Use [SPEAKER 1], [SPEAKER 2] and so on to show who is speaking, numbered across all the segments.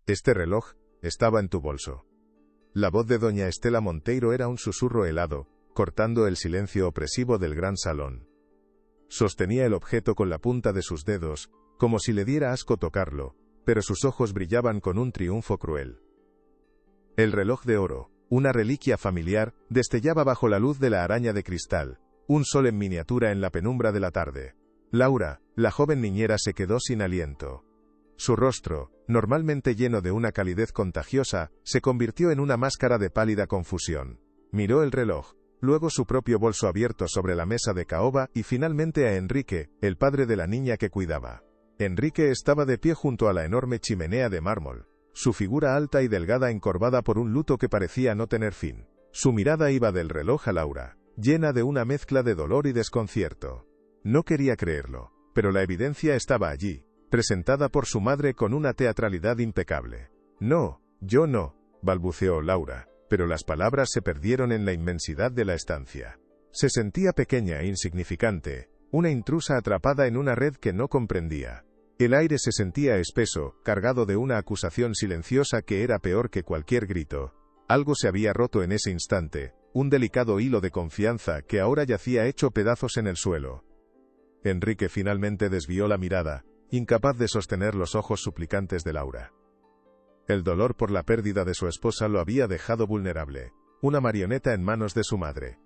[SPEAKER 1] Este reloj estaba en tu bolso. La voz de doña Estela Monteiro era un susurro helado, cortando el silencio opresivo del gran salón. Sostenía el objeto con la punta de sus dedos, como si le diera asco tocarlo, pero sus ojos brillaban con un triunfo cruel. El reloj de oro, una reliquia familiar, destellaba bajo la luz de la araña de cristal, un sol en miniatura en la penumbra de la tarde. Laura, la joven niñera, se quedó sin aliento. Su rostro, normalmente lleno de una calidez contagiosa, se convirtió en una máscara de pálida confusión. Miró el reloj, luego su propio bolso abierto sobre la mesa de caoba y finalmente a Enrique, el padre de la niña que cuidaba. Enrique estaba de pie junto a la enorme chimenea de mármol, su figura alta y delgada encorvada por un luto que parecía no tener fin. Su mirada iba del reloj a Laura, llena de una mezcla de dolor y desconcierto. No quería creerlo, pero la evidencia estaba allí, presentada por su madre con una teatralidad impecable. No, yo no, balbuceó Laura, pero las palabras se perdieron en la inmensidad de la estancia. Se sentía pequeña e insignificante, una intrusa atrapada en una red que no comprendía. El aire se sentía espeso, cargado de una acusación silenciosa que era peor que cualquier grito. Algo se había roto en ese instante, un delicado hilo de confianza que ahora yacía hecho pedazos en el suelo. Enrique finalmente desvió la mirada, incapaz de sostener los ojos suplicantes de Laura. El dolor por la pérdida de su esposa lo había dejado vulnerable, una marioneta en manos de su madre.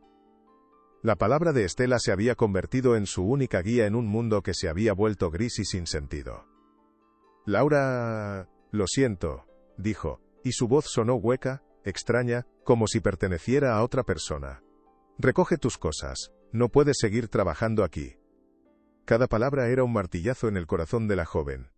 [SPEAKER 1] La palabra de Estela se había convertido en su única guía en un mundo que se había vuelto gris y sin sentido. Laura, lo siento, dijo, y su voz sonó hueca, extraña, como si perteneciera a otra persona. Recoge tus cosas, no puedes seguir trabajando aquí. Cada palabra era un martillazo en el corazón de la joven.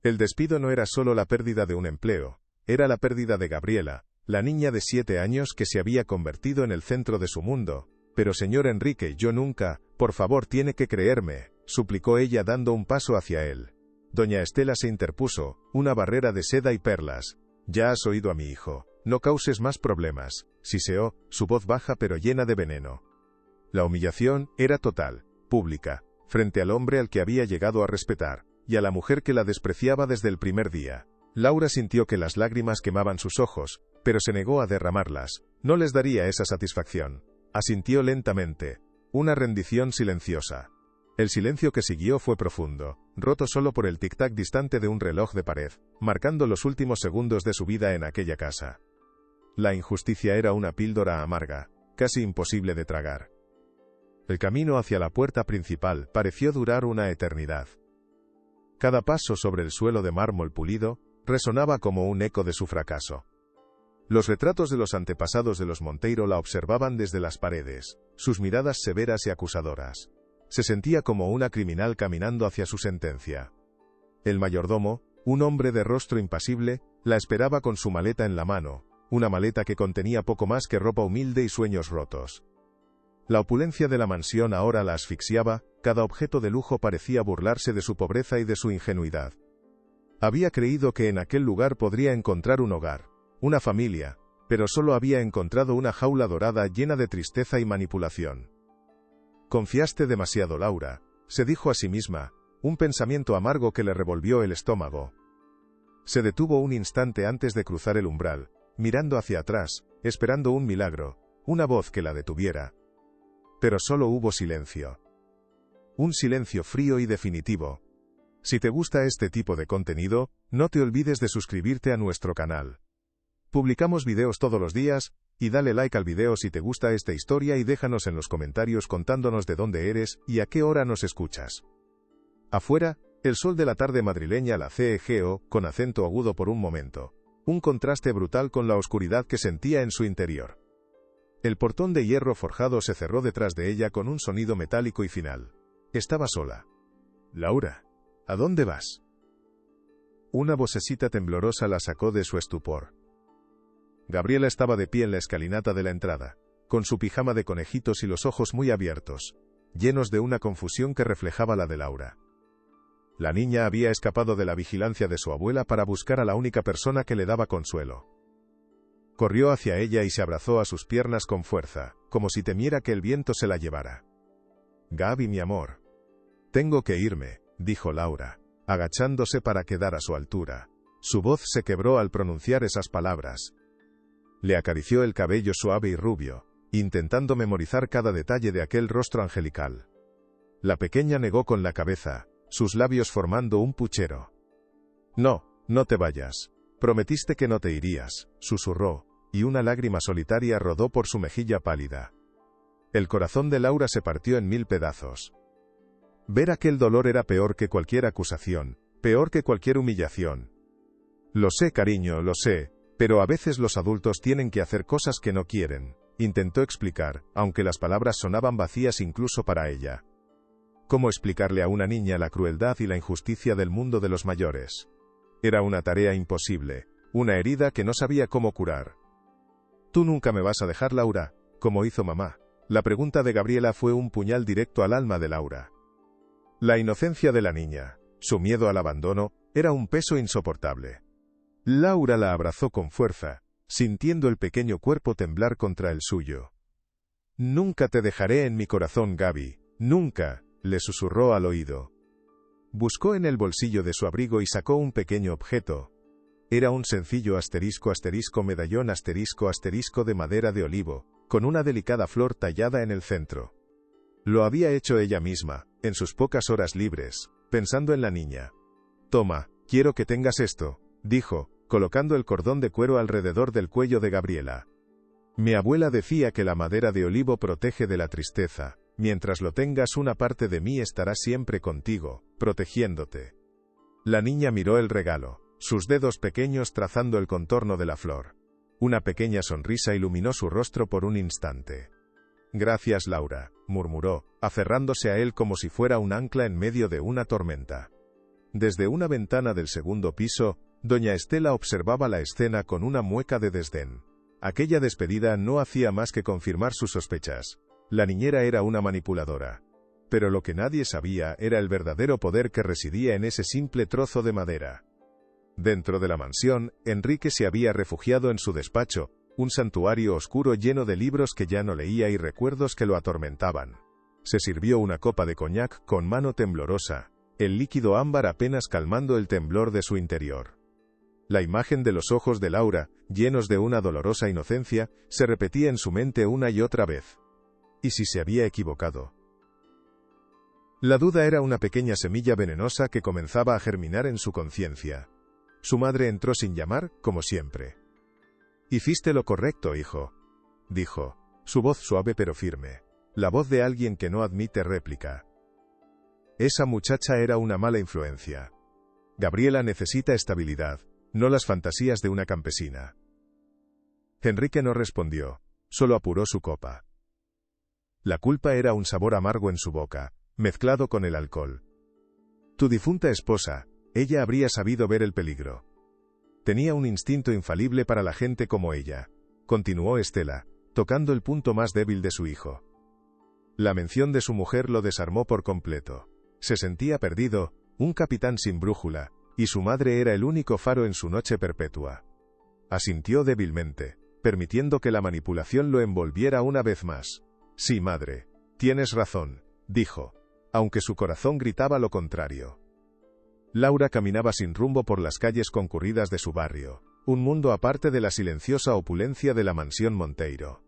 [SPEAKER 1] El despido no era solo la pérdida de un empleo, era la pérdida de Gabriela, la niña de 7 años que se había convertido en el centro de su mundo. Pero señor Enrique, yo nunca, por favor tiene que creerme, suplicó ella dando un paso hacia él. Doña Estela se interpuso, una barrera de seda y perlas. Ya has oído a mi hijo, no causes más problemas, siseó, su voz baja pero llena de veneno. La humillación era total, pública, frente al hombre al que había llegado a respetar, y a la mujer que la despreciaba desde el primer día. Laura sintió que las lágrimas quemaban sus ojos, pero se negó a derramarlas, no les daría esa satisfacción. Asintió lentamente, una rendición silenciosa. El silencio que siguió fue profundo, roto solo por el tic-tac distante de un reloj de pared, marcando los últimos segundos de su vida en aquella casa. La injusticia era una píldora amarga, casi imposible de tragar. El camino hacia la puerta principal pareció durar una eternidad. Cada paso sobre el suelo de mármol pulido resonaba como un eco de su fracaso. Los retratos de los antepasados de los Monteiro la observaban desde las paredes, sus miradas severas y acusadoras. Se sentía como una criminal caminando hacia su sentencia. El mayordomo, un hombre de rostro impasible, la esperaba con su maleta en la mano, una maleta que contenía poco más que ropa humilde y sueños rotos. La opulencia de la mansión ahora la asfixiaba, cada objeto de lujo parecía burlarse de su pobreza y de su ingenuidad. Había creído que en aquel lugar podría encontrar un hogar, una familia, pero solo había encontrado una jaula dorada llena de tristeza y manipulación. Confiaste demasiado, Laura, se dijo a sí misma, un pensamiento amargo que le revolvió el estómago. Se detuvo un instante antes de cruzar el umbral, mirando hacia atrás, esperando un milagro, una voz que la detuviera. Pero solo hubo silencio. Un silencio frío y definitivo. Si te gusta este tipo de contenido, no te olvides de suscribirte a nuestro canal. Publicamos videos todos los días, y dale like al video si te gusta esta historia y déjanos en los comentarios contándonos de dónde eres y a qué hora nos escuchas. Afuera, el sol de la tarde madrileña la cegeó, con acento agudo por un momento, un contraste brutal con la oscuridad que sentía en su interior. El portón de hierro forjado se cerró detrás de ella con un sonido metálico y final. Estaba sola. Laura, ¿a dónde vas? Una vocecita temblorosa la sacó de su estupor. Gabriela estaba de pie en la escalinata de la entrada, con su pijama de conejitos y los ojos muy abiertos, llenos de una confusión que reflejaba la de Laura. La niña había escapado de la vigilancia de su abuela para buscar a la única persona que le daba consuelo. Corrió hacia ella y se abrazó a sus piernas con fuerza, como si temiera que el viento se la llevara. Gaby, mi amor. Tengo que irme, dijo Laura, agachándose para quedar a su altura. Su voz se quebró al pronunciar esas palabras. Le acarició el cabello suave y rubio, intentando memorizar cada detalle de aquel rostro angelical. La pequeña negó con la cabeza, sus labios formando un puchero. No, no te vayas. Prometiste que no te irías, susurró, y una lágrima solitaria rodó por su mejilla pálida. El corazón de Laura se partió en 1000 pedazos. Ver aquel dolor era peor que cualquier acusación, peor que cualquier humillación. Lo sé, cariño, lo sé, pero a veces los adultos tienen que hacer cosas que no quieren, intentó explicar, aunque las palabras sonaban vacías incluso para ella. ¿Cómo explicarle a una niña la crueldad y la injusticia del mundo de los mayores? Era una tarea imposible, una herida que no sabía cómo curar. «¿Tú nunca me vas a dejar, Laura, como hizo mamá?» La pregunta de Gabriela fue un puñal directo al alma de Laura. La inocencia de la niña, su miedo al abandono, era un peso insoportable. Laura la abrazó con fuerza, sintiendo el pequeño cuerpo temblar contra el suyo. «Nunca te dejaré en mi corazón, Gaby, nunca», le susurró al oído. Buscó en el bolsillo de su abrigo y sacó un pequeño objeto. Era un sencillo medallón de madera de olivo, con una delicada flor tallada en el centro. Lo había hecho ella misma, en sus pocas horas libres, pensando en la niña. «Toma, quiero que tengas esto», dijo, colocando el cordón de cuero alrededor del cuello de Gabriela. «Mi abuela decía que la madera de olivo protege de la tristeza. Mientras lo tengas, una parte de mí estará siempre contigo, protegiéndote». La niña miró el regalo, sus dedos pequeños trazando el contorno de la flor. Una pequeña sonrisa iluminó su rostro por un instante. «Gracias, Laura», murmuró, aferrándose a él como si fuera un ancla en medio de una tormenta. Desde una ventana del segundo piso, doña Estela observaba la escena con una mueca de desdén. Aquella despedida no hacía más que confirmar sus sospechas. La niñera era una manipuladora. Pero lo que nadie sabía era el verdadero poder que residía en ese simple trozo de madera. Dentro de la mansión, Enrique se había refugiado en su despacho, un santuario oscuro lleno de libros que ya no leía y recuerdos que lo atormentaban. Se sirvió una copa de coñac con mano temblorosa, el líquido ámbar apenas calmando el temblor de su interior. La imagen de los ojos de Laura, llenos de una dolorosa inocencia, se repetía en su mente una y otra vez. ¿Y si se había equivocado? La duda era una pequeña semilla venenosa que comenzaba a germinar en su conciencia. Su madre entró sin llamar, como siempre. «Hiciste lo correcto, hijo», dijo, su voz suave pero firme, la voz de alguien que no admite réplica. Esa muchacha era una mala influencia. Gabriela necesita estabilidad, no las fantasías de una campesina. Enrique no respondió, solo apuró su copa. La culpa era un sabor amargo en su boca, mezclado con el alcohol. Tu difunta esposa, ella habría sabido ver el peligro. Tenía un instinto infalible para la gente como ella, continuó Estela, tocando el punto más débil de su hijo. La mención de su mujer lo desarmó por completo. Se sentía perdido, un capitán sin brújula, y su madre era el único faro en su noche perpetua. Asintió débilmente, permitiendo que la manipulación lo envolviera una vez más. «Sí, madre, tienes razón», dijo, aunque su corazón gritaba lo contrario. Laura caminaba sin rumbo por las calles concurridas de su barrio, un mundo aparte de la silenciosa opulencia de la mansión Monteiro.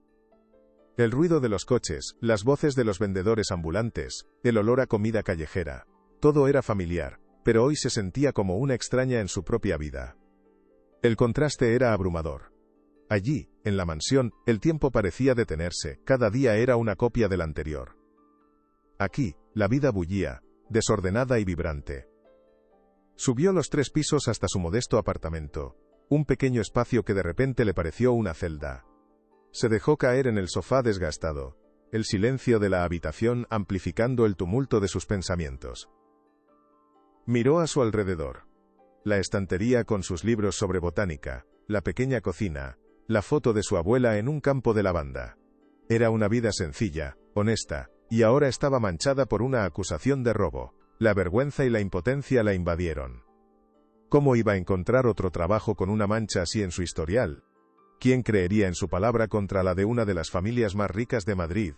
[SPEAKER 1] El ruido de los coches, las voces de los vendedores ambulantes, el olor a comida callejera, todo era familiar, pero hoy se sentía como una extraña en su propia vida. El contraste era abrumador. Allí, en la mansión, el tiempo parecía detenerse, cada día era una copia del anterior. Aquí, la vida bullía, desordenada y vibrante. Subió los 3 pisos hasta su modesto apartamento, un pequeño espacio que de repente le pareció una celda. Se dejó caer en el sofá desgastado, el silencio de la habitación amplificando el tumulto de sus pensamientos. Miró a su alrededor. La estantería con sus libros sobre botánica, la pequeña cocina, la foto de su abuela en un campo de lavanda. Era una vida sencilla, honesta, y ahora estaba manchada por una acusación de robo. La vergüenza y la impotencia la invadieron. ¿Cómo iba a encontrar otro trabajo con una mancha así en su historial? ¿Quién creería en su palabra contra la de una de las familias más ricas de Madrid?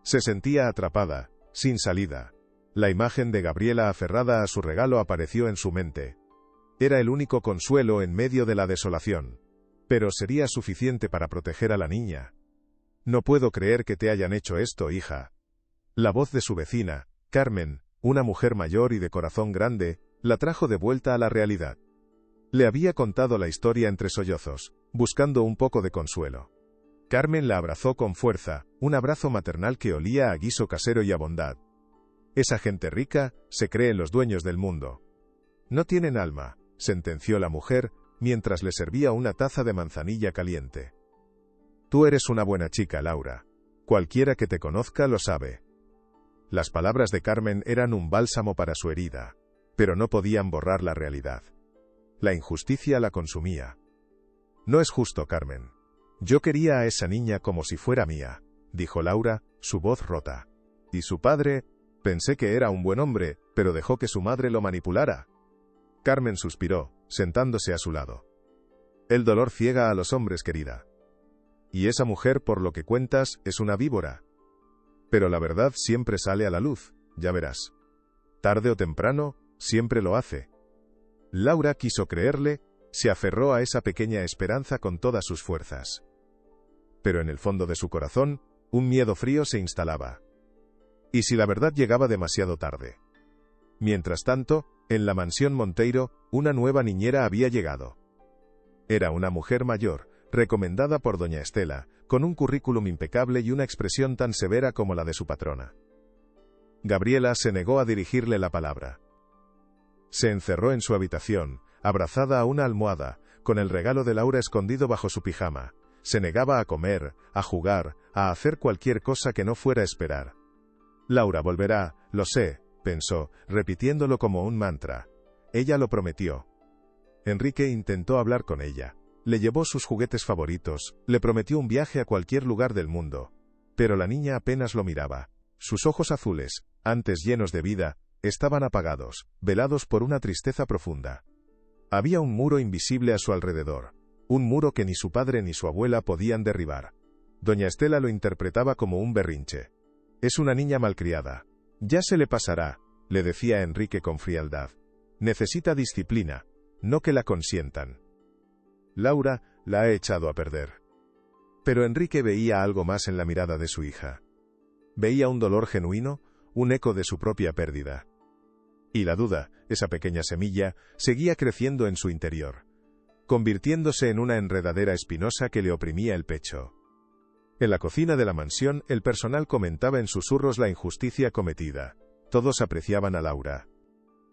[SPEAKER 1] Se sentía atrapada, sin salida. La imagen de Gabriela aferrada a su regalo apareció en su mente. Era el único consuelo en medio de la desolación. Pero sería suficiente para proteger a la niña. No puedo creer que te hayan hecho esto, hija. La voz de su vecina, Carmen, una mujer mayor y de corazón grande, la trajo de vuelta a la realidad. Le había contado la historia entre sollozos, buscando un poco de consuelo. Carmen la abrazó con fuerza, un abrazo maternal que olía a guiso casero y a bondad. Esa gente rica se creen los dueños del mundo. No tienen alma, sentenció la mujer, mientras le servía una taza de manzanilla caliente. Tú eres una buena chica, Laura. Cualquiera que te conozca lo sabe. Las palabras de Carmen eran un bálsamo para su herida, pero no podían borrar la realidad. La injusticia la consumía. No es justo, Carmen. Yo quería a esa niña como si fuera mía, dijo Laura, su voz rota. ¿Y su padre? Pensé que era un buen hombre, pero dejó que su madre lo manipulara. Carmen suspiró, sentándose a su lado. El dolor ciega a los hombres, querida. Y esa mujer, por lo que cuentas, es una víbora. Pero la verdad siempre sale a la luz, ya verás. Tarde o temprano, siempre lo hace. Laura quiso creerle, se aferró a esa pequeña esperanza con todas sus fuerzas. Pero en el fondo de su corazón, un miedo frío se instalaba. ¿Y si la verdad llegaba demasiado tarde? Mientras tanto, en la mansión Monteiro, una nueva niñera había llegado. Era una mujer mayor, recomendada por doña Estela, con un currículum impecable y una expresión tan severa como la de su patrona. Gabriela se negó a dirigirle la palabra. Se encerró en su habitación, abrazada a una almohada, con el regalo de Laura escondido bajo su pijama. Se negaba a comer, a jugar, a hacer cualquier cosa que no fuera esperar. Laura volverá, lo sé, pensó, repitiéndolo como un mantra. Ella lo prometió. Enrique intentó hablar con ella. Le llevó sus juguetes favoritos, le prometió un viaje a cualquier lugar del mundo. Pero la niña apenas lo miraba. Sus ojos azules, antes llenos de vida, estaban apagados, velados por una tristeza profunda. Había un muro invisible a su alrededor. Un muro que ni su padre ni su abuela podían derribar. Doña Estela lo interpretaba como un berrinche. Es una niña malcriada. Ya se le pasará, le decía Enrique con frialdad. Necesita disciplina, no que la consientan. Laura la ha echado a perder. Pero Enrique veía algo más en la mirada de su hija. Veía un dolor genuino, un eco de su propia pérdida. Y la duda, esa pequeña semilla, seguía creciendo en su interior, convirtiéndose en una enredadera espinosa que le oprimía el pecho. En la cocina de la mansión, el personal comentaba en susurros la injusticia cometida. Todos apreciaban a Laura.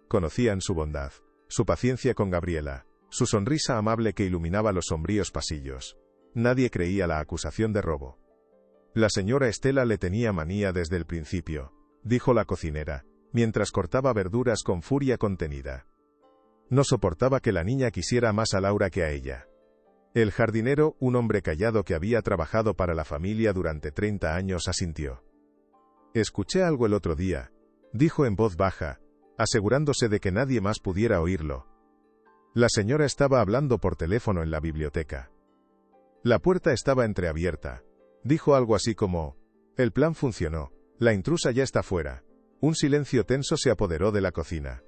[SPEAKER 1] Conocían su bondad, su paciencia con Gabriela, su sonrisa amable que iluminaba los sombríos pasillos. Nadie creía la acusación de robo. La señora Estela le tenía manía desde el principio, dijo la cocinera, mientras cortaba verduras con furia contenida. No soportaba que la niña quisiera más a Laura que a ella. El jardinero, un hombre callado que había trabajado para la familia durante 30 años, asintió. Escuché algo el otro día, dijo en voz baja, asegurándose de que nadie más pudiera oírlo. La señora estaba hablando por teléfono en la biblioteca. La puerta estaba entreabierta. Dijo algo así como, el plan funcionó, la intrusa ya está fuera. Un silencio tenso se apoderó de la cocina.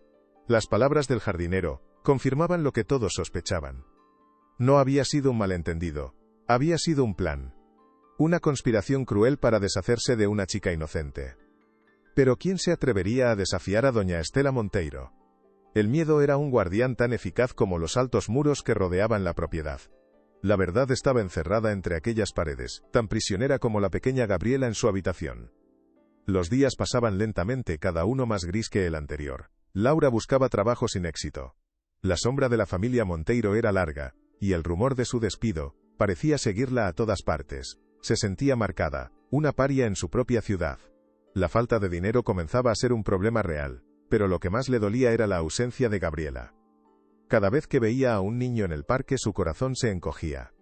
[SPEAKER 1] Las palabras del jardinero confirmaban lo que todos sospechaban. No había sido un malentendido, había sido un plan. Una conspiración cruel para deshacerse de una chica inocente. Pero ¿quién se atrevería a desafiar a doña Estela Monteiro? El miedo era un guardián tan eficaz como los altos muros que rodeaban la propiedad. La verdad estaba encerrada entre aquellas paredes, tan prisionera como la pequeña Gabriela en su habitación. Los días pasaban lentamente, cada uno más gris que el anterior. Laura buscaba trabajo sin éxito. La sombra de la familia Monteiro era larga, y el rumor de su despido parecía seguirla a todas partes. Se sentía marcada, una paria en su propia ciudad. La falta de dinero comenzaba a ser un problema real, pero lo que más le dolía era la ausencia de Gabriela. Cada vez que veía a un niño en el parque su corazón se encogía.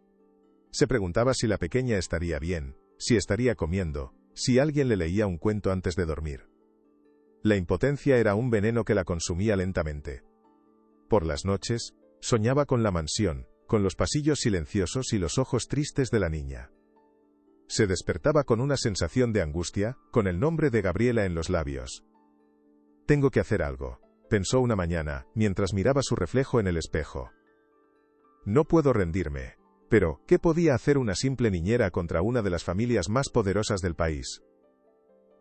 [SPEAKER 1] Se preguntaba si la pequeña estaría bien, si estaría comiendo, si alguien le leía un cuento antes de dormir. La impotencia era un veneno que la consumía lentamente. Por las noches, soñaba con la mansión, con los pasillos silenciosos y los ojos tristes de la niña. Se despertaba con una sensación de angustia, con el nombre de Gabriela en los labios. Tengo que hacer algo. pensó una mañana, mientras miraba su reflejo en el espejo. No puedo rendirme. Pero, ¿qué podía hacer una simple niñera contra una de las familias más poderosas del país?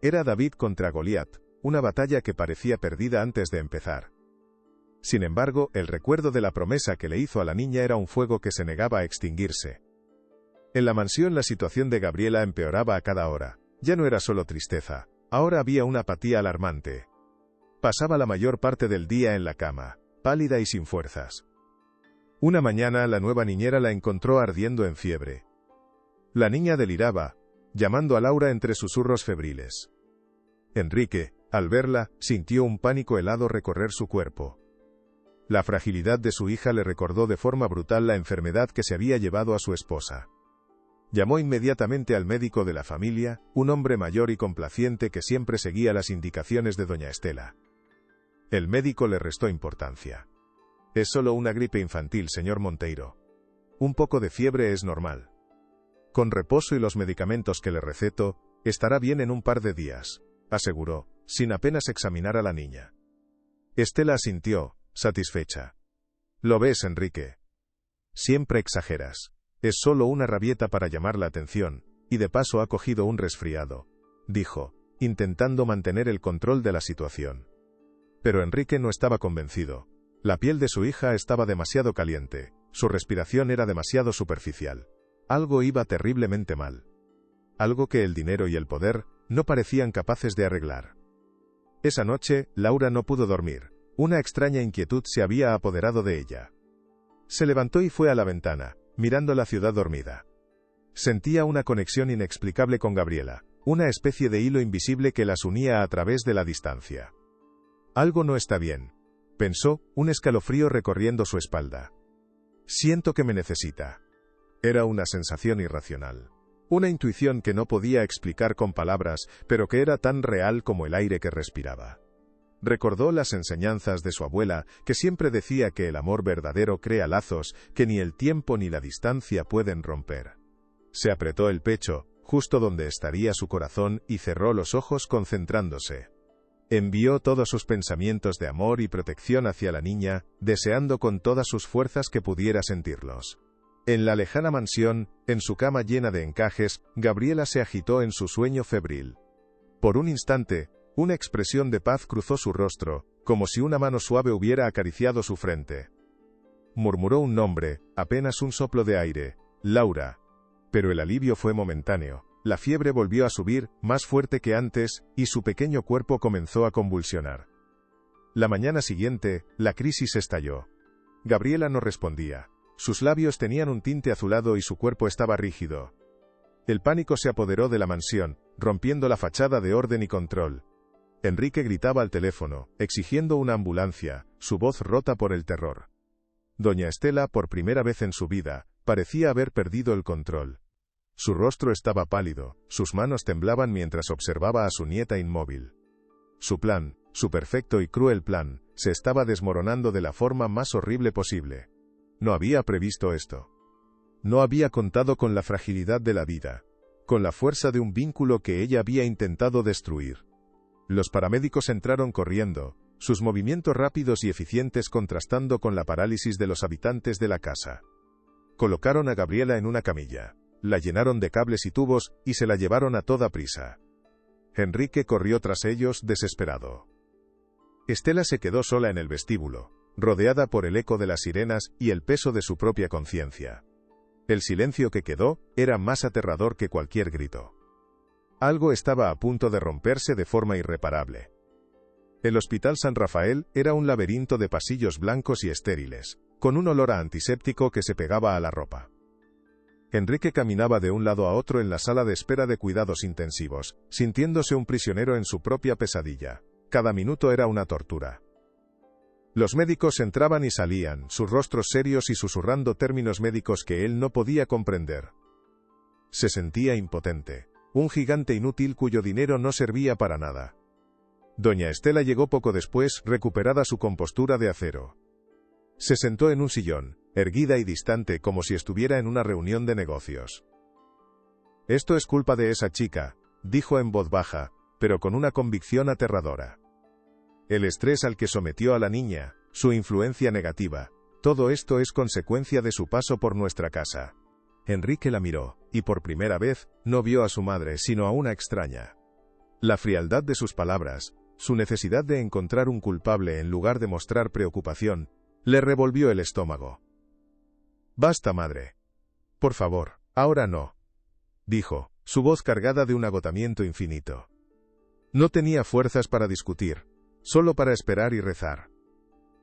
[SPEAKER 1] Era David contra Goliat, una batalla que parecía perdida antes de empezar. Sin embargo, el recuerdo de la promesa que le hizo a la niña era un fuego que se negaba a extinguirse. En la mansión la situación de Gabriela empeoraba a cada hora. Ya no era solo tristeza, ahora había una apatía alarmante. Pasaba la mayor parte del día en la cama, pálida y sin fuerzas. Una mañana la nueva niñera la encontró ardiendo en fiebre. La niña deliraba, llamando a Laura entre susurros febriles. Enrique, al verla, sintió un pánico helado recorrer su cuerpo. La fragilidad de su hija le recordó de forma brutal la enfermedad que se había llevado a su esposa. Llamó inmediatamente al médico de la familia, un hombre mayor y complaciente que siempre seguía las indicaciones de doña Estela. El médico le restó importancia. Es solo una gripe infantil, señor Monteiro. Un poco de fiebre es normal. Con reposo y los medicamentos que le receto, estará bien en un par de días, aseguró, sin apenas examinar a la niña. Estela asintió, satisfecha. ¿Lo ves, Enrique? Siempre exageras. Es solo una rabieta para llamar la atención, y de paso ha cogido un resfriado, dijo, intentando mantener el control de la situación. Pero Enrique no estaba convencido. La piel de su hija estaba demasiado caliente, su respiración era demasiado superficial. Algo iba terriblemente mal. Algo que el dinero y el poder no parecían capaces de arreglar. Esa noche, Laura no pudo dormir. Una extraña inquietud se había apoderado de ella. Se levantó y fue a la ventana, mirando la ciudad dormida. Sentía una conexión inexplicable con Gabriela, una especie de hilo invisible que las unía a través de la distancia. Algo no está bien, pensó, un escalofrío recorriendo su espalda. Siento que me necesita. Era una sensación irracional. Una intuición que no podía explicar con palabras, pero que era tan real como el aire que respiraba. Recordó las enseñanzas de su abuela, que siempre decía que el amor verdadero crea lazos que ni el tiempo ni la distancia pueden romper. Se apretó el pecho, justo donde estaría su corazón, y cerró los ojos concentrándose. Envió todos sus pensamientos de amor y protección hacia la niña, deseando con todas sus fuerzas que pudiera sentirlos. En la lejana mansión, en su cama llena de encajes, Gabriela se agitó en su sueño febril. Por un instante, una expresión de paz cruzó su rostro, como si una mano suave hubiera acariciado su frente. Murmuró un nombre, apenas un soplo de aire, Laura. Pero el alivio fue momentáneo. La fiebre volvió a subir, más fuerte que antes, y su pequeño cuerpo comenzó a convulsionar. La mañana siguiente, la crisis estalló. Gabriela no respondía. Sus labios tenían un tinte azulado y su cuerpo estaba rígido. El pánico se apoderó de la mansión, rompiendo la fachada de orden y control. Enrique gritaba al teléfono, exigiendo una ambulancia, su voz rota por el terror. Doña Estela, por primera vez en su vida, parecía haber perdido el control. Su rostro estaba pálido, sus manos temblaban mientras observaba a su nieta inmóvil. Su plan, su perfecto y cruel plan, se estaba desmoronando de la forma más horrible posible. No había previsto esto. No había contado con la fragilidad de la vida, con la fuerza de un vínculo que ella había intentado destruir. Los paramédicos entraron corriendo, sus movimientos rápidos y eficientes contrastando con la parálisis de los habitantes de la casa. Colocaron a Gabriela en una camilla, la llenaron de cables y tubos, y se la llevaron a toda prisa. Enrique corrió tras ellos, desesperado. Estela se quedó sola en el vestíbulo, rodeada por el eco de las sirenas y el peso de su propia conciencia. El silencio que quedó era más aterrador que cualquier grito. Algo estaba a punto de romperse de forma irreparable. El Hospital San Rafael era un laberinto de pasillos blancos y estériles, con un olor a antiséptico que se pegaba a la ropa. Enrique caminaba de un lado a otro en la sala de espera de cuidados intensivos, sintiéndose un prisionero en su propia pesadilla. Cada minuto era una tortura. Los médicos entraban y salían, sus rostros serios y susurrando términos médicos que él no podía comprender. Se sentía impotente, un gigante inútil cuyo dinero no servía para nada. Doña Estela llegó poco después, recuperada su compostura de acero. Se sentó en un sillón, erguida y distante como si estuviera en una reunión de negocios. «Esto es culpa de esa chica», dijo en voz baja, pero con una convicción aterradora. el estrés al que sometió a la niña, su influencia negativa. Todo esto es consecuencia de su paso por nuestra casa. Enrique la miró, y por primera vez, no vio a su madre sino a una extraña. La frialdad de sus palabras, su necesidad de encontrar un culpable en lugar de mostrar preocupación, le revolvió el estómago. «Basta, madre. Por favor, ahora no», dijo, su voz cargada de un agotamiento infinito. No tenía fuerzas para discutir, solo para esperar y rezar.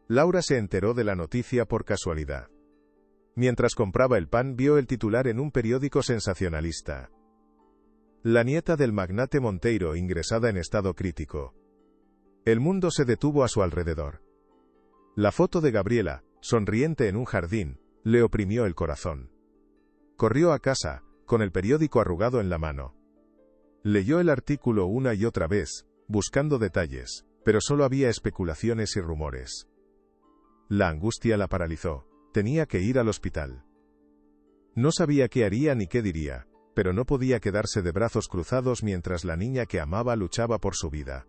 [SPEAKER 1] Laura se enteró de la noticia por casualidad. Mientras compraba el pan vio el titular en un periódico sensacionalista. La nieta del magnate Monteiro ingresada en estado crítico. El mundo se detuvo a su alrededor. La foto de Gabriela, sonriente en un jardín, le oprimió el corazón. Corrió a casa, con el periódico arrugado en la mano. Leyó el artículo una y otra vez, buscando detalles, pero solo había especulaciones y rumores. La angustia la paralizó. Tenía que ir al hospital. No sabía qué haría ni qué diría, pero no podía quedarse de brazos cruzados mientras la niña que amaba luchaba por su vida.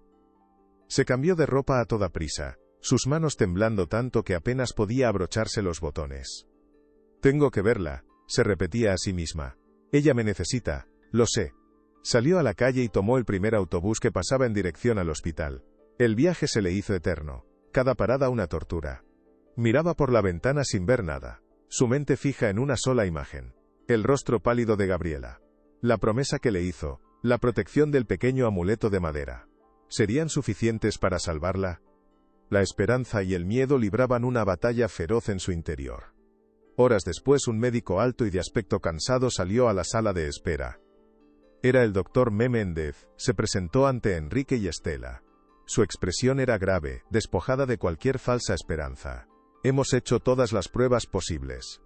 [SPEAKER 1] Se cambió de ropa a toda prisa, sus manos temblando tanto que apenas podía abrocharse los botones. «Tengo que verla», se repetía a sí misma. «Ella me necesita, lo sé». Salió a la calle y tomó el primer autobús que pasaba en dirección al hospital. El viaje se le hizo eterno, cada parada una tortura. Miraba por la ventana sin ver nada, su mente fija en una sola imagen. El rostro pálido de Gabriela. La promesa que le hizo, la protección del pequeño amuleto de madera. ¿Serían suficientes para salvarla? La esperanza y el miedo libraban una batalla feroz en su interior. Horas después un médico alto y de aspecto cansado salió a la sala de espera. Era el doctor Méndez, se presentó ante Enrique y Estela. Su expresión era grave, despojada de cualquier falsa esperanza. «Hemos hecho todas las pruebas posibles.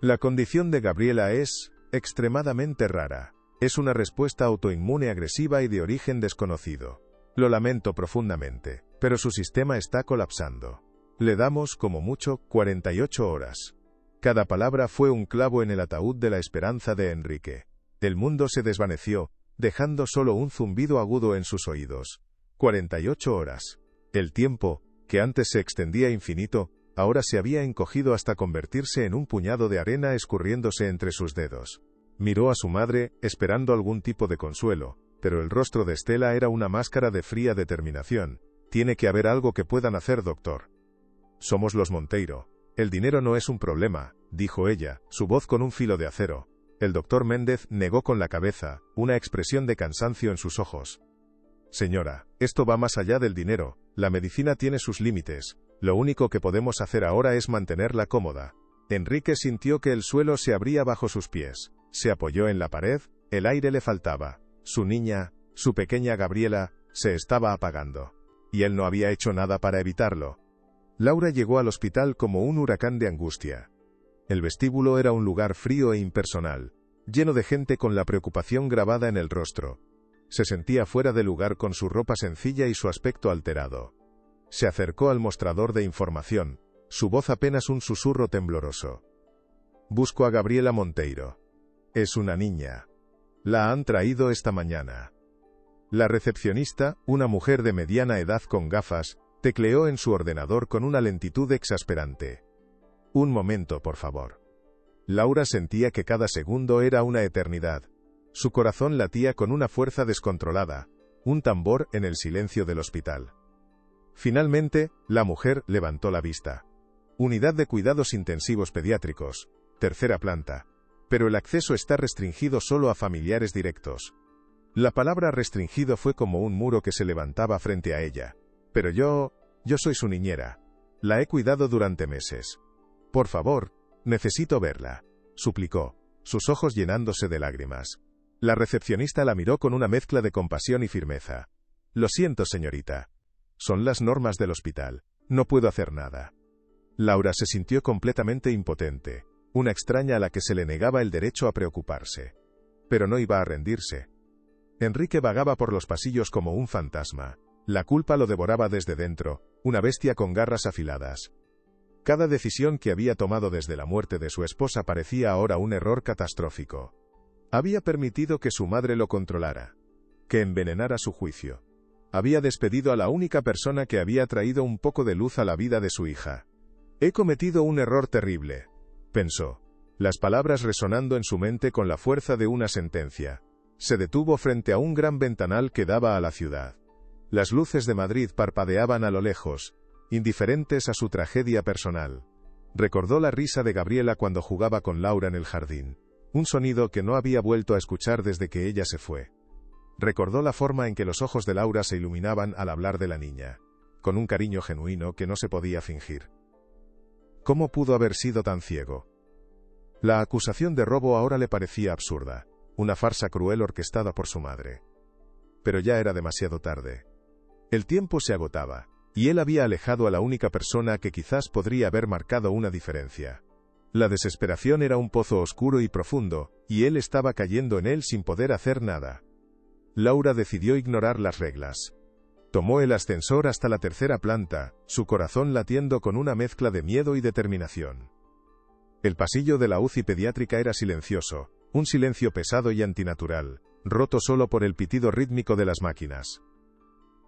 [SPEAKER 1] La condición de Gabriela es extremadamente rara. Es una respuesta autoinmune agresiva y de origen desconocido. Lo lamento profundamente, pero su sistema está colapsando. Le damos, como mucho, 48 horas». Cada palabra fue un clavo en el ataúd de la esperanza de Enrique. El mundo se desvaneció, dejando solo un zumbido agudo en sus oídos. 48 horas. El tiempo, que antes se extendía infinito, ahora se había encogido hasta convertirse en un puñado de arena escurriéndose entre sus dedos. Miró a su madre, esperando algún tipo de consuelo, pero el rostro de Estela era una máscara de fría determinación. «Tiene que haber algo que puedan hacer, doctor. Somos los Monteiro. El dinero no es un problema», dijo ella, su voz con un filo de acero. El doctor Méndez negó con la cabeza, una expresión de cansancio en sus ojos. «Señora, esto va más allá del dinero, la medicina tiene sus límites. Lo único que podemos hacer ahora es mantenerla cómoda». Enrique sintió que el suelo se abría bajo sus pies. Se apoyó en la pared, el aire le faltaba. Su niña, su pequeña Gabriela, se estaba apagando. Y él no había hecho nada para evitarlo. Laura llegó al hospital como un huracán de angustia. El vestíbulo era un lugar frío e impersonal, lleno de gente con la preocupación grabada en el rostro. Se sentía fuera de lugar con su ropa sencilla y su aspecto alterado. Se acercó al mostrador de información, su voz apenas un susurro tembloroso. «Busco a Gabriela Monteiro. Es una niña. La han traído esta mañana». La recepcionista, una mujer de mediana edad con gafas, tecleó en su ordenador con una lentitud exasperante. «Un momento, por favor». Laura sentía que cada segundo era una eternidad. Su corazón latía con una fuerza descontrolada, un tambor en el silencio del hospital. Finalmente, la mujer levantó la vista. «Unidad de cuidados intensivos pediátricos, tercera planta. Pero el acceso está restringido solo a familiares directos». La palabra restringido fue como un muro que se levantaba frente a ella. «Pero yo soy su niñera. La he cuidado durante meses. Por favor, necesito verla», suplicó, sus ojos llenándose de lágrimas. La recepcionista la miró con una mezcla de compasión y firmeza. «Lo siento, señorita. Son las normas del hospital. No puedo hacer nada». Laura se sintió completamente impotente, una extraña a la que se le negaba el derecho a preocuparse. Pero no iba a rendirse. Enrique vagaba por los pasillos como un fantasma. La culpa lo devoraba desde dentro, una bestia con garras afiladas. Cada decisión que había tomado desde la muerte de su esposa parecía ahora un error catastrófico. Había permitido que su madre lo controlara, que envenenara su juicio. Había despedido a la única persona que había traído un poco de luz a la vida de su hija. He cometido un error terrible, pensó, las palabras resonando en su mente con la fuerza de una sentencia. Se detuvo frente a un gran ventanal que daba a la ciudad. Las luces de Madrid parpadeaban a lo lejos, indiferentes a su tragedia personal. Recordó la risa de Gabriela cuando jugaba con Laura en el jardín, un sonido que no había vuelto a escuchar desde que ella se fue. Recordó la forma en que los ojos de Laura se iluminaban al hablar de la niña, con un cariño genuino que no se podía fingir. ¿Cómo pudo haber sido tan ciego? La acusación de robo ahora le parecía absurda, una farsa cruel orquestada por su madre. Pero ya era demasiado tarde. El tiempo se agotaba, y él había alejado a la única persona que quizás podría haber marcado una diferencia. La desesperación era un pozo oscuro y profundo, y él estaba cayendo en él sin poder hacer nada. Laura decidió ignorar las reglas. Tomó el ascensor hasta la tercera planta, su corazón latiendo con una mezcla de miedo y determinación. El pasillo de la UCI pediátrica era silencioso, un silencio pesado y antinatural, roto solo por el pitido rítmico de las máquinas.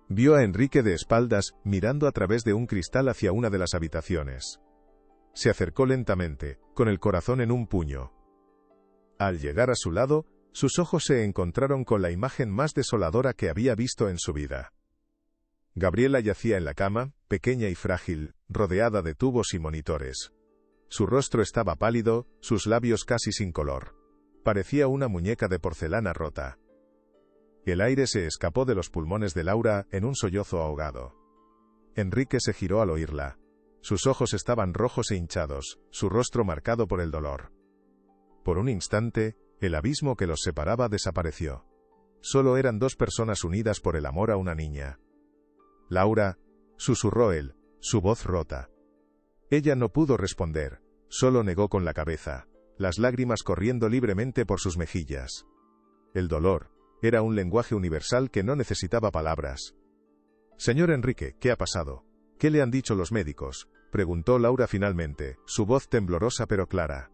[SPEAKER 1] Vio a Enrique de espaldas, mirando a través de un cristal hacia una de las habitaciones. Se acercó lentamente, con el corazón en un puño. Al llegar a su lado, sus ojos se encontraron con la imagen más desoladora que había visto en su vida. Gabriela yacía en la cama, pequeña y frágil, rodeada de tubos y monitores. Su rostro estaba pálido, sus labios casi sin color. Parecía una muñeca de porcelana rota. El aire se escapó de los pulmones de Laura en un sollozo ahogado. Enrique se giró al oírla. Sus ojos estaban rojos e hinchados, su rostro marcado por el dolor. Por un instante, el abismo que los separaba desapareció. Solo eran dos personas unidas por el amor a una niña. Laura, susurró él, su voz rota. Ella no pudo responder, solo negó con la cabeza, las lágrimas corriendo libremente por sus mejillas. El dolor era un lenguaje universal que no necesitaba palabras. Señor Enrique, ¿qué ha pasado? ¿Qué le han dicho los médicos?, preguntó Laura finalmente, su voz temblorosa pero clara.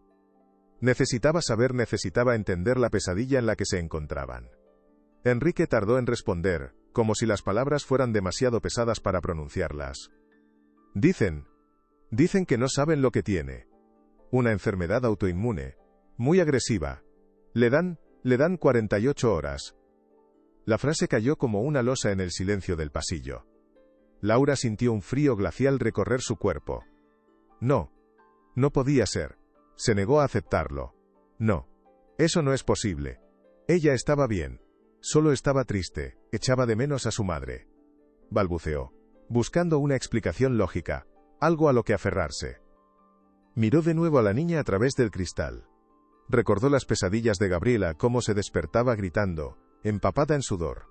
[SPEAKER 1] Necesitaba saber, necesitaba entender la pesadilla en la que se encontraban. Enrique tardó en responder, como si las palabras fueran demasiado pesadas para pronunciarlas. Dicen que no saben lo que tiene. Una enfermedad autoinmune, muy agresiva. Le dan 48 horas. La frase cayó como una losa en el silencio del pasillo. Laura sintió un frío glacial recorrer su cuerpo. No podía ser. Se negó a aceptarlo. No. Eso no es posible. Ella estaba bien. Solo estaba triste, echaba de menos a su madre. Balbuceó, buscando una explicación lógica, algo a lo que aferrarse. Miró de nuevo a la niña a través del cristal. Recordó las pesadillas de Gabriela, cómo se despertaba gritando, empapada en sudor.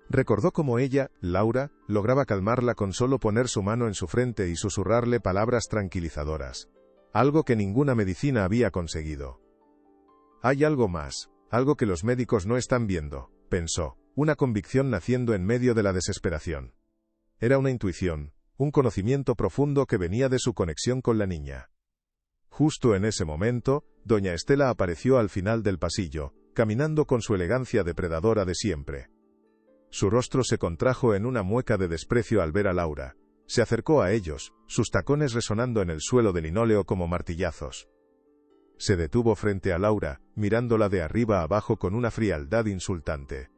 [SPEAKER 1] Recordó cómo ella, Laura, lograba calmarla con solo poner su mano en su frente y susurrarle palabras tranquilizadoras. Algo que ninguna medicina había conseguido. Hay algo más, algo que los médicos no están viendo, pensó, una convicción naciendo en medio de la desesperación. Era una intuición, un conocimiento profundo que venía de su conexión con la niña. Justo en ese momento, doña Estela apareció al final del pasillo, caminando con su elegancia depredadora de siempre. Su rostro se contrajo en una mueca de desprecio al ver a Laura. Se acercó a ellos, sus tacones resonando en el suelo de linóleo como martillazos. Se detuvo frente a Laura, mirándola de arriba a abajo con una frialdad insultante.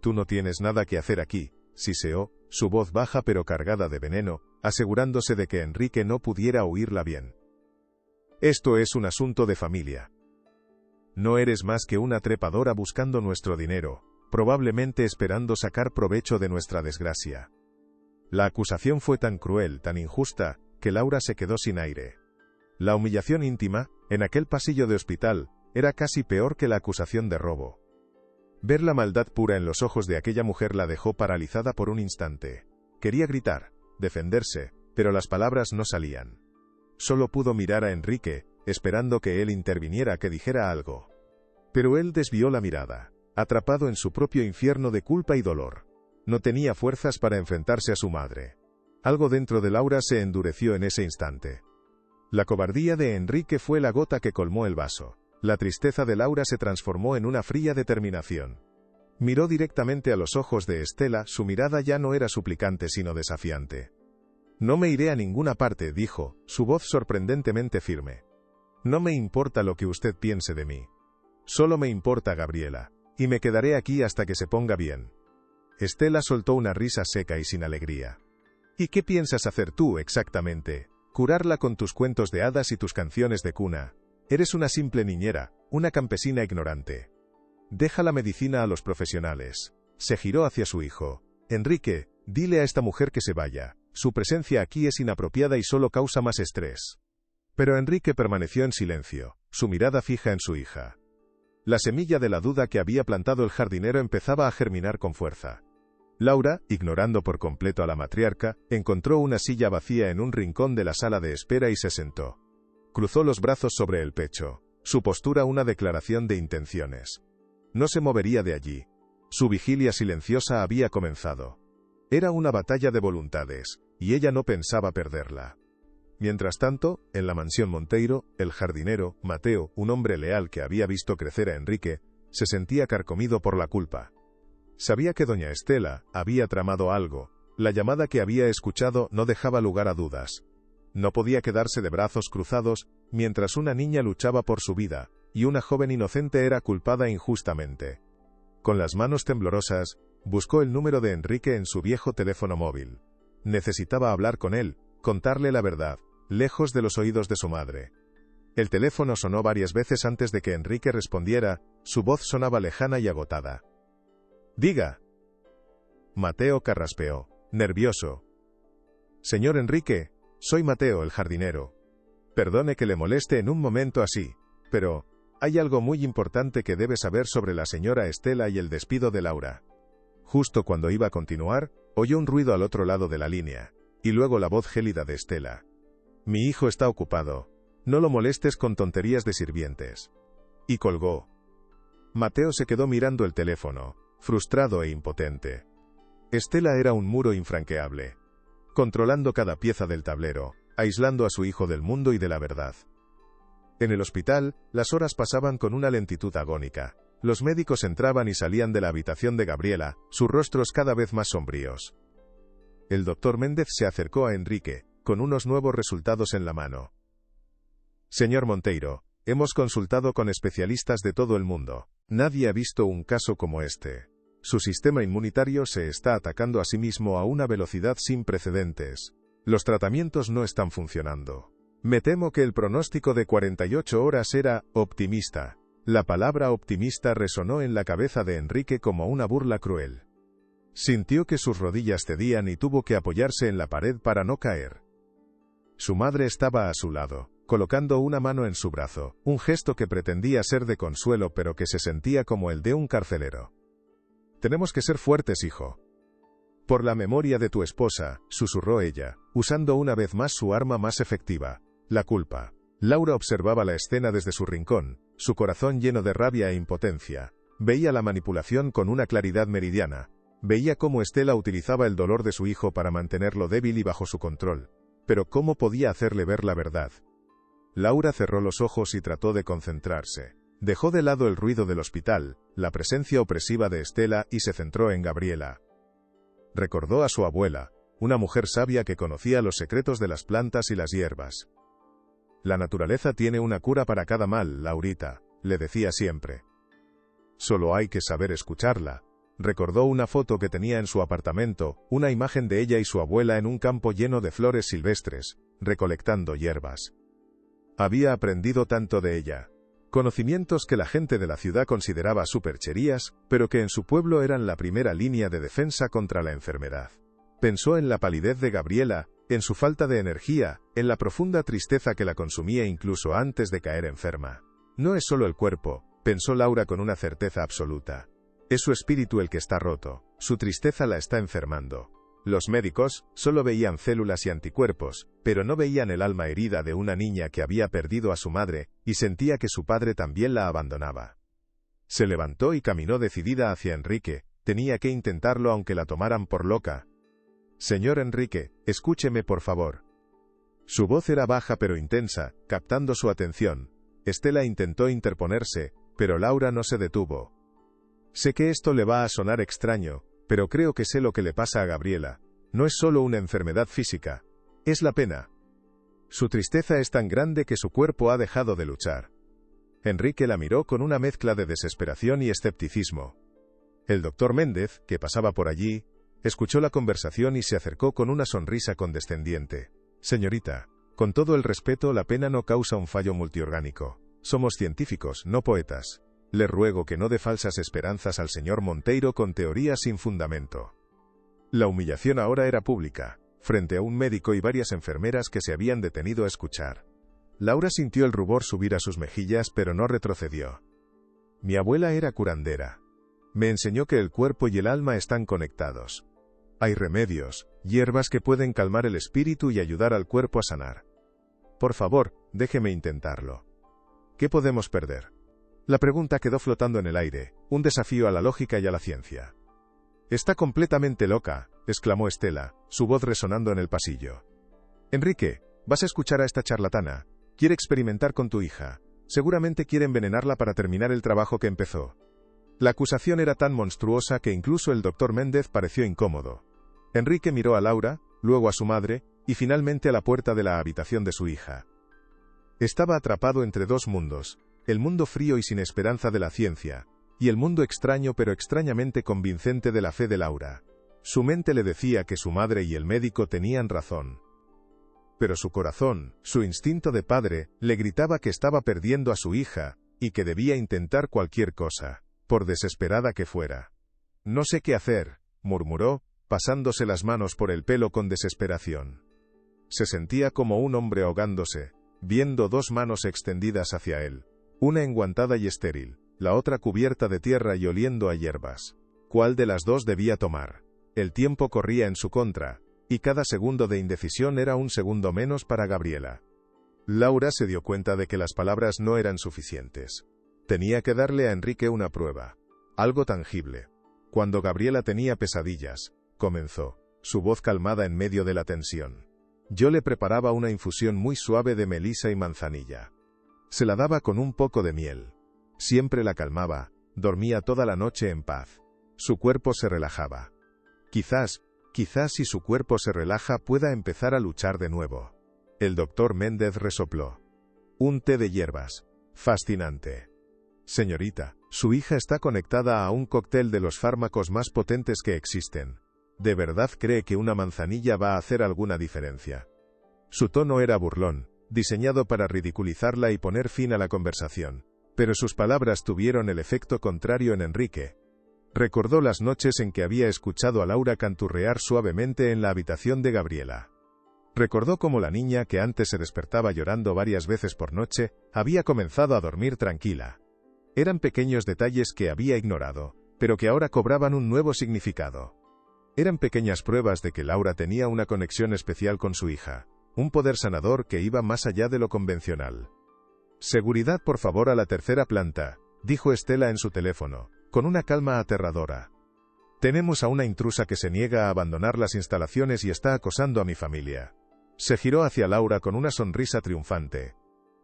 [SPEAKER 1] «Tú no tienes nada que hacer aquí», siseó, su voz baja pero cargada de veneno, asegurándose de que Enrique no pudiera oírla bien. «Esto es un asunto de familia. No eres más que una trepadora buscando nuestro dinero, probablemente esperando sacar provecho de nuestra desgracia». La acusación fue tan cruel, tan injusta, que Laura se quedó sin aire. La humillación íntima, en aquel pasillo de hospital, era casi peor que la acusación de robo. Ver la maldad pura en los ojos de aquella mujer la dejó paralizada por un instante. Quería gritar, defenderse, pero las palabras no salían. Solo pudo mirar a Enrique, esperando que él interviniera, que dijera algo. Pero él desvió la mirada, atrapado en su propio infierno de culpa y dolor. No tenía fuerzas para enfrentarse a su madre. Algo dentro de Laura se endureció en ese instante. La cobardía de Enrique fue la gota que colmó el vaso. La tristeza de Laura se transformó en una fría determinación. Miró directamente a los ojos de Estela, su mirada ya no era suplicante sino desafiante. No me iré a ninguna parte, dijo, su voz sorprendentemente firme. No me importa lo que usted piense de mí. Solo me importa Gabriela, y me quedaré aquí hasta que se ponga bien. Estela soltó una risa seca y sin alegría. ¿Y qué piensas hacer tú exactamente? Curarla con tus cuentos de hadas y tus canciones de cuna. Eres una simple niñera, una campesina ignorante. Deja la medicina a los profesionales. Se giró hacia su hijo. Enrique, dile a esta mujer que se vaya. Su presencia aquí es inapropiada y solo causa más estrés. Pero Enrique permaneció en silencio, su mirada fija en su hija. La semilla de la duda que había plantado el jardinero empezaba a germinar con fuerza. Laura, ignorando por completo a la matriarca, encontró una silla vacía en un rincón de la sala de espera y se sentó. Cruzó los brazos sobre el pecho, su postura una declaración de intenciones. No se movería de allí. Su vigilia silenciosa había comenzado. Era una batalla de voluntades, y ella no pensaba perderla. Mientras tanto, en la mansión Monteiro, el jardinero, Mateo, un hombre leal que había visto crecer a Enrique, se sentía carcomido por la culpa. Sabía que doña Estela había tramado algo, la llamada que había escuchado no dejaba lugar a dudas. No podía quedarse de brazos cruzados, mientras una niña luchaba por su vida, y una joven inocente era culpada injustamente. Con las manos temblorosas, buscó el número de Enrique en su viejo teléfono móvil. Necesitaba hablar con él, contarle la verdad, lejos de los oídos de su madre. El teléfono sonó varias veces antes de que Enrique respondiera, su voz sonaba lejana y agotada. «Diga». Mateo carraspeó, nervioso. «Señor Enrique, soy Mateo, el jardinero. Perdone que le moleste en un momento así, pero hay algo muy importante que debe saber sobre la señora Estela y el despido de Laura». Justo cuando iba a continuar, oyó un ruido al otro lado de la línea, y luego la voz gélida de Estela. «Mi hijo está ocupado. No lo molestes con tonterías de sirvientes». Y colgó. Mateo se quedó mirando el teléfono, frustrado e impotente. Estela era un muro infranqueable, controlando cada pieza del tablero, aislando a su hijo del mundo y de la verdad. En el hospital, las horas pasaban con una lentitud agónica. Los médicos entraban y salían de la habitación de Gabriela, sus rostros cada vez más sombríos. El doctor Méndez se acercó a Enrique, con unos nuevos resultados en la mano. «Señor Monteiro, hemos consultado con especialistas de todo el mundo. Nadie ha visto un caso como este. Su sistema inmunitario se está atacando a sí mismo a una velocidad sin precedentes. Los tratamientos no están funcionando. Me temo que el pronóstico de 48 horas era optimista». La palabra optimista resonó en la cabeza de Enrique como una burla cruel. Sintió que sus rodillas cedían y tuvo que apoyarse en la pared para no caer. Su madre estaba a su lado, colocando una mano en su brazo, un gesto que pretendía ser de consuelo pero que se sentía como el de un carcelero. «Tenemos que ser fuertes, hijo. Por la memoria de tu esposa», susurró ella, usando una vez más su arma más efectiva, la culpa. Laura observaba la escena desde su rincón, su corazón lleno de rabia e impotencia. Veía la manipulación con una claridad meridiana. Veía cómo Estela utilizaba el dolor de su hijo para mantenerlo débil y bajo su control. Pero ¿cómo podía hacerle ver la verdad? Laura cerró los ojos y trató de concentrarse. Dejó de lado el ruido del hospital, la presencia opresiva de Estela y se centró en Gabriela. Recordó a su abuela, una mujer sabia que conocía los secretos de las plantas y las hierbas. «La naturaleza tiene una cura para cada mal, Laurita», le decía siempre. «Solo hay que saber escucharla». Recordó una foto que tenía en su apartamento, una imagen de ella y su abuela en un campo lleno de flores silvestres, recolectando hierbas. Había aprendido tanto de ella. Conocimientos que la gente de la ciudad consideraba supercherías, pero que en su pueblo eran la primera línea de defensa contra la enfermedad. Pensó en la palidez de Gabriela, en su falta de energía, en la profunda tristeza que la consumía incluso antes de caer enferma. No es solo el cuerpo, pensó Laura con una certeza absoluta. Es su espíritu el que está roto, su tristeza la está enfermando. Los médicos solo veían células y anticuerpos, pero no veían el alma herida de una niña que había perdido a su madre, y sentía que su padre también la abandonaba. Se levantó y caminó decidida hacia Enrique, tenía que intentarlo aunque la tomaran por loca. «Señor Enrique, escúcheme por favor». Su voz era baja pero intensa, captando su atención. Estela intentó interponerse, pero Laura no se detuvo. Sé que esto le va a sonar extraño, pero creo que sé lo que le pasa a Gabriela. No es solo una enfermedad física, es la pena. Su tristeza es tan grande que su cuerpo ha dejado de luchar. Enrique la miró con una mezcla de desesperación y escepticismo. El doctor Méndez, que pasaba por allí, escuchó la conversación y se acercó con una sonrisa condescendiente. Señorita, con todo el respeto, la pena no causa un fallo multiorgánico. Somos científicos, no poetas. Le ruego que no dé falsas esperanzas al señor Monteiro con teorías sin fundamento. La humillación ahora era pública, frente a un médico y varias enfermeras que se habían detenido a escuchar. Laura sintió el rubor subir a sus mejillas, pero no retrocedió. Mi abuela era curandera. Me enseñó que el cuerpo y el alma están conectados. Hay remedios, hierbas que pueden calmar el espíritu y ayudar al cuerpo a sanar. Por favor, déjeme intentarlo. ¿Qué podemos perder? La pregunta quedó flotando en el aire, un desafío a la lógica y a la ciencia. Está completamente loca, exclamó Estela, su voz resonando en el pasillo. Enrique, vas a escuchar a esta charlatana. Quiere experimentar con tu hija. Seguramente quiere envenenarla para terminar el trabajo que empezó. La acusación era tan monstruosa que incluso el doctor Méndez pareció incómodo. Enrique miró a Laura, luego a su madre, y finalmente a la puerta de la habitación de su hija. Estaba atrapado entre dos mundos, el mundo frío y sin esperanza de la ciencia, y el mundo extraño pero extrañamente convincente de la fe de Laura. Su mente le decía que su madre y el médico tenían razón. Pero su corazón, su instinto de padre, le gritaba que estaba perdiendo a su hija, y que debía intentar cualquier cosa, por desesperada que fuera. No sé qué hacer, murmuró, pasándose las manos por el pelo con desesperación. Se sentía como un hombre ahogándose, viendo dos manos extendidas hacia él, una enguantada y estéril, la otra cubierta de tierra y oliendo a hierbas. ¿Cuál de las dos debía tomar? El tiempo corría en su contra, y cada segundo de indecisión era un segundo menos para Gabriela. Laura se dio cuenta de que las palabras no eran suficientes. Tenía que darle a Enrique una prueba, algo tangible. Cuando Gabriela tenía pesadillas, comenzó, su voz calmada en medio de la tensión. Yo le preparaba una infusión muy suave de melisa y manzanilla. Se la daba con un poco de miel. Siempre la calmaba, dormía toda la noche en paz. Su cuerpo se relajaba. Quizás si su cuerpo se relaja pueda empezar a luchar de nuevo. El doctor Méndez resopló. Un té de hierbas. Fascinante. Señorita, su hija está conectada a un cóctel de los fármacos más potentes que existen. ¿De verdad cree que una manzanilla va a hacer alguna diferencia? Su tono era burlón, diseñado para ridiculizarla y poner fin a la conversación, pero sus palabras tuvieron el efecto contrario en Enrique. Recordó las noches en que había escuchado a Laura canturrear suavemente en la habitación de Gabriela. Recordó cómo la niña, que antes se despertaba llorando varias veces por noche, había comenzado a dormir tranquila. Eran pequeños detalles que había ignorado, pero que ahora cobraban un nuevo significado. Eran pequeñas pruebas de que Laura tenía una conexión especial con su hija, un poder sanador que iba más allá de lo convencional. Seguridad, por favor, a la tercera planta, dijo Estela en su teléfono, con una calma aterradora. Tenemos a una intrusa que se niega a abandonar las instalaciones y está acosando a mi familia. Se giró hacia Laura con una sonrisa triunfante.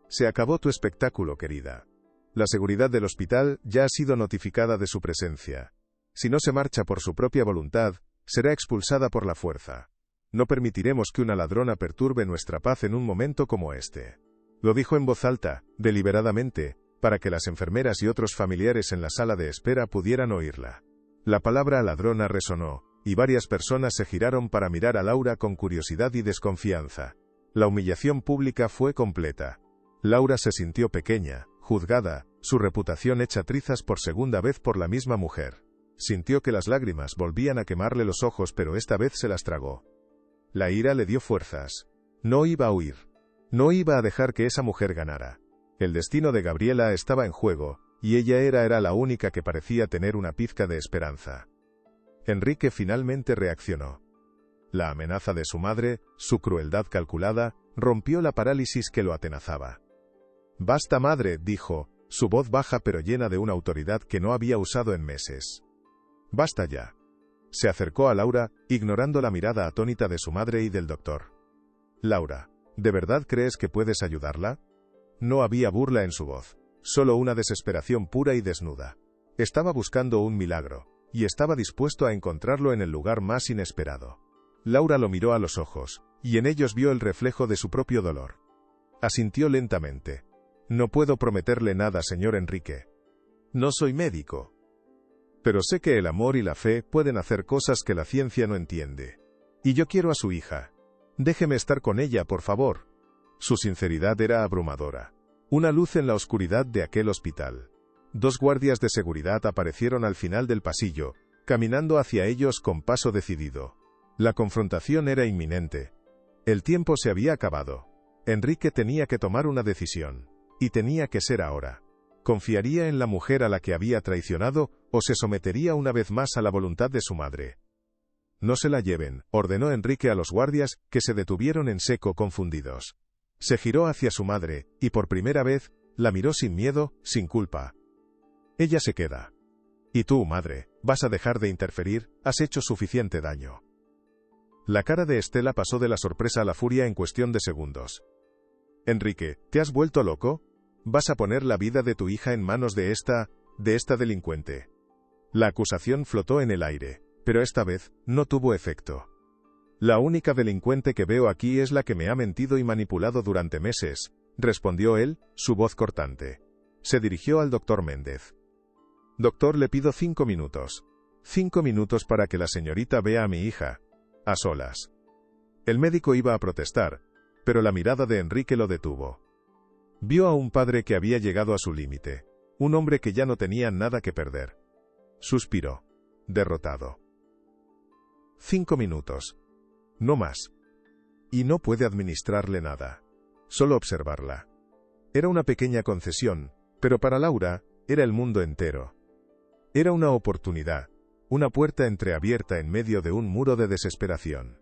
[SPEAKER 1] Se acabó tu espectáculo, querida. La seguridad del hospital ya ha sido notificada de su presencia. Si no se marcha por su propia voluntad, será expulsada por la fuerza. No permitiremos que una ladrona perturbe nuestra paz en un momento como este. Lo dijo en voz alta, deliberadamente, para que las enfermeras y otros familiares en la sala de espera pudieran oírla. La palabra ladrona resonó, y varias personas se giraron para mirar a Laura con curiosidad y desconfianza. La humillación pública fue completa. Laura se sintió pequeña, juzgada, su reputación hecha trizas por segunda vez por la misma mujer. Sintió que las lágrimas volvían a quemarle los ojos, pero esta vez se las tragó. La ira le dio fuerzas. No iba a huir. No iba a dejar que esa mujer ganara. El destino de Gabriela estaba en juego, y ella era la única que parecía tener una pizca de esperanza. Enrique finalmente reaccionó. La amenaza de su madre, su crueldad calculada, rompió la parálisis que lo atenazaba. «Basta, madre», dijo, su voz baja pero llena de una autoridad que no había usado en meses. «Basta ya». Se acercó a Laura, ignorando la mirada atónita de su madre y del doctor. «Laura, ¿de verdad crees que puedes ayudarla?» No había burla en su voz, solo una desesperación pura y desnuda. Estaba buscando un milagro, y estaba dispuesto a encontrarlo en el lugar más inesperado. Laura lo miró a los ojos, y en ellos vio el reflejo de su propio dolor. Asintió lentamente. No puedo prometerle nada, señor Enrique. No soy médico. Pero sé que el amor y la fe pueden hacer cosas que la ciencia no entiende. Y yo quiero a su hija. Déjeme estar con ella, por favor. Su sinceridad era abrumadora. Una luz en la oscuridad de aquel hospital. 2 guardias de seguridad aparecieron al final del pasillo, caminando hacia ellos con paso decidido. La confrontación era inminente. El tiempo se había acabado. Enrique tenía que tomar una decisión. Y tenía que ser ahora. ¿Confiaría en la mujer a la que había traicionado, o se sometería una vez más a la voluntad de su madre? No se la lleven, ordenó Enrique a los guardias, que se detuvieron en seco confundidos. Se giró hacia su madre, y por primera vez, la miró sin miedo, sin culpa. Ella se queda. Y tú, madre, ¿vas a dejar de interferir? Has hecho suficiente daño. La cara de Estela pasó de la sorpresa a la furia en cuestión de segundos. Enrique, ¿te has vuelto loco? ¿Vas a poner la vida de tu hija en manos de esta delincuente? La acusación flotó en el aire, pero esta vez, no tuvo efecto. La única delincuente que veo aquí es la que me ha mentido y manipulado durante meses, respondió él, su voz cortante. Se dirigió al doctor Méndez. Doctor, le pido 5 minutos. 5 minutos para que la señorita vea a mi hija. A solas. El médico iba a protestar, pero la mirada de Enrique lo detuvo. Vio a un padre que había llegado a su límite, un hombre que ya no tenía nada que perder. Suspiró, derrotado. 5 minutos. No más. Y no puede administrarle nada. Solo observarla. Era una pequeña concesión, pero para Laura, era el mundo entero. Era una oportunidad, una puerta entreabierta en medio de un muro de desesperación.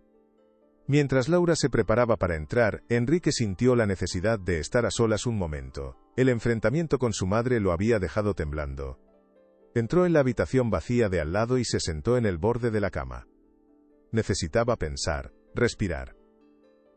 [SPEAKER 1] Mientras Laura se preparaba para entrar, Enrique sintió la necesidad de estar a solas un momento. El enfrentamiento con su madre lo había dejado temblando. Entró en la habitación vacía de al lado y se sentó en el borde de la cama. Necesitaba pensar, respirar.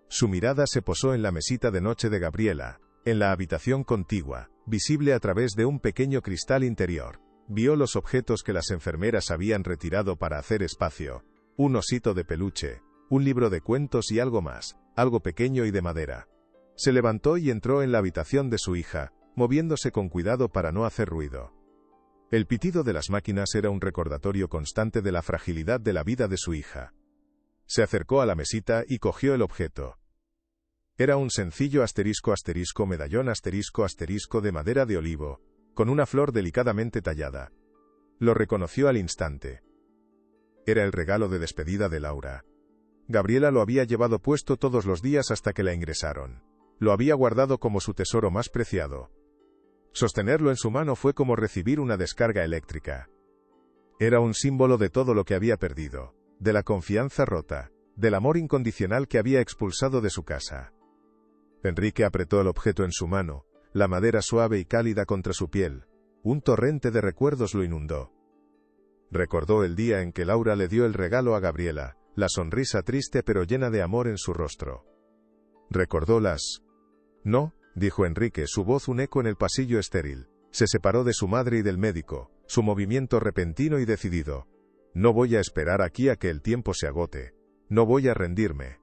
[SPEAKER 1] Su mirada se posó en la mesita de noche de Gabriela, en la habitación contigua, visible a través de un pequeño cristal interior. Vio los objetos que las enfermeras habían retirado para hacer espacio. Un osito de peluche, un libro de cuentos y algo más, algo pequeño y de madera. Se levantó y entró en la habitación de su hija, moviéndose con cuidado para no hacer ruido. El pitido de las máquinas era un recordatorio constante de la fragilidad de la vida de su hija. Se acercó a la mesita y cogió el objeto. Era un sencillo medallón de madera de olivo, con una flor delicadamente tallada. Lo reconoció al instante. Era el regalo de despedida de Laura. Gabriela lo había llevado puesto todos los días hasta que la ingresaron. Lo había guardado como su tesoro más preciado. Sostenerlo en su mano fue como recibir una descarga eléctrica. Era un símbolo de todo lo que había perdido, de la confianza rota, del amor incondicional que había expulsado de su casa. Enrique apretó el objeto en su mano, la madera suave y cálida contra su piel. Un torrente de recuerdos lo inundó. Recordó el día en que Laura le dio el regalo a Gabriela, la sonrisa triste pero llena de amor en su rostro. Recordó las... No, dijo Enrique, su voz un eco en el pasillo estéril. Se separó de su madre y del médico, su movimiento repentino y decidido. No voy a esperar aquí a que el tiempo se agote. No voy a rendirme.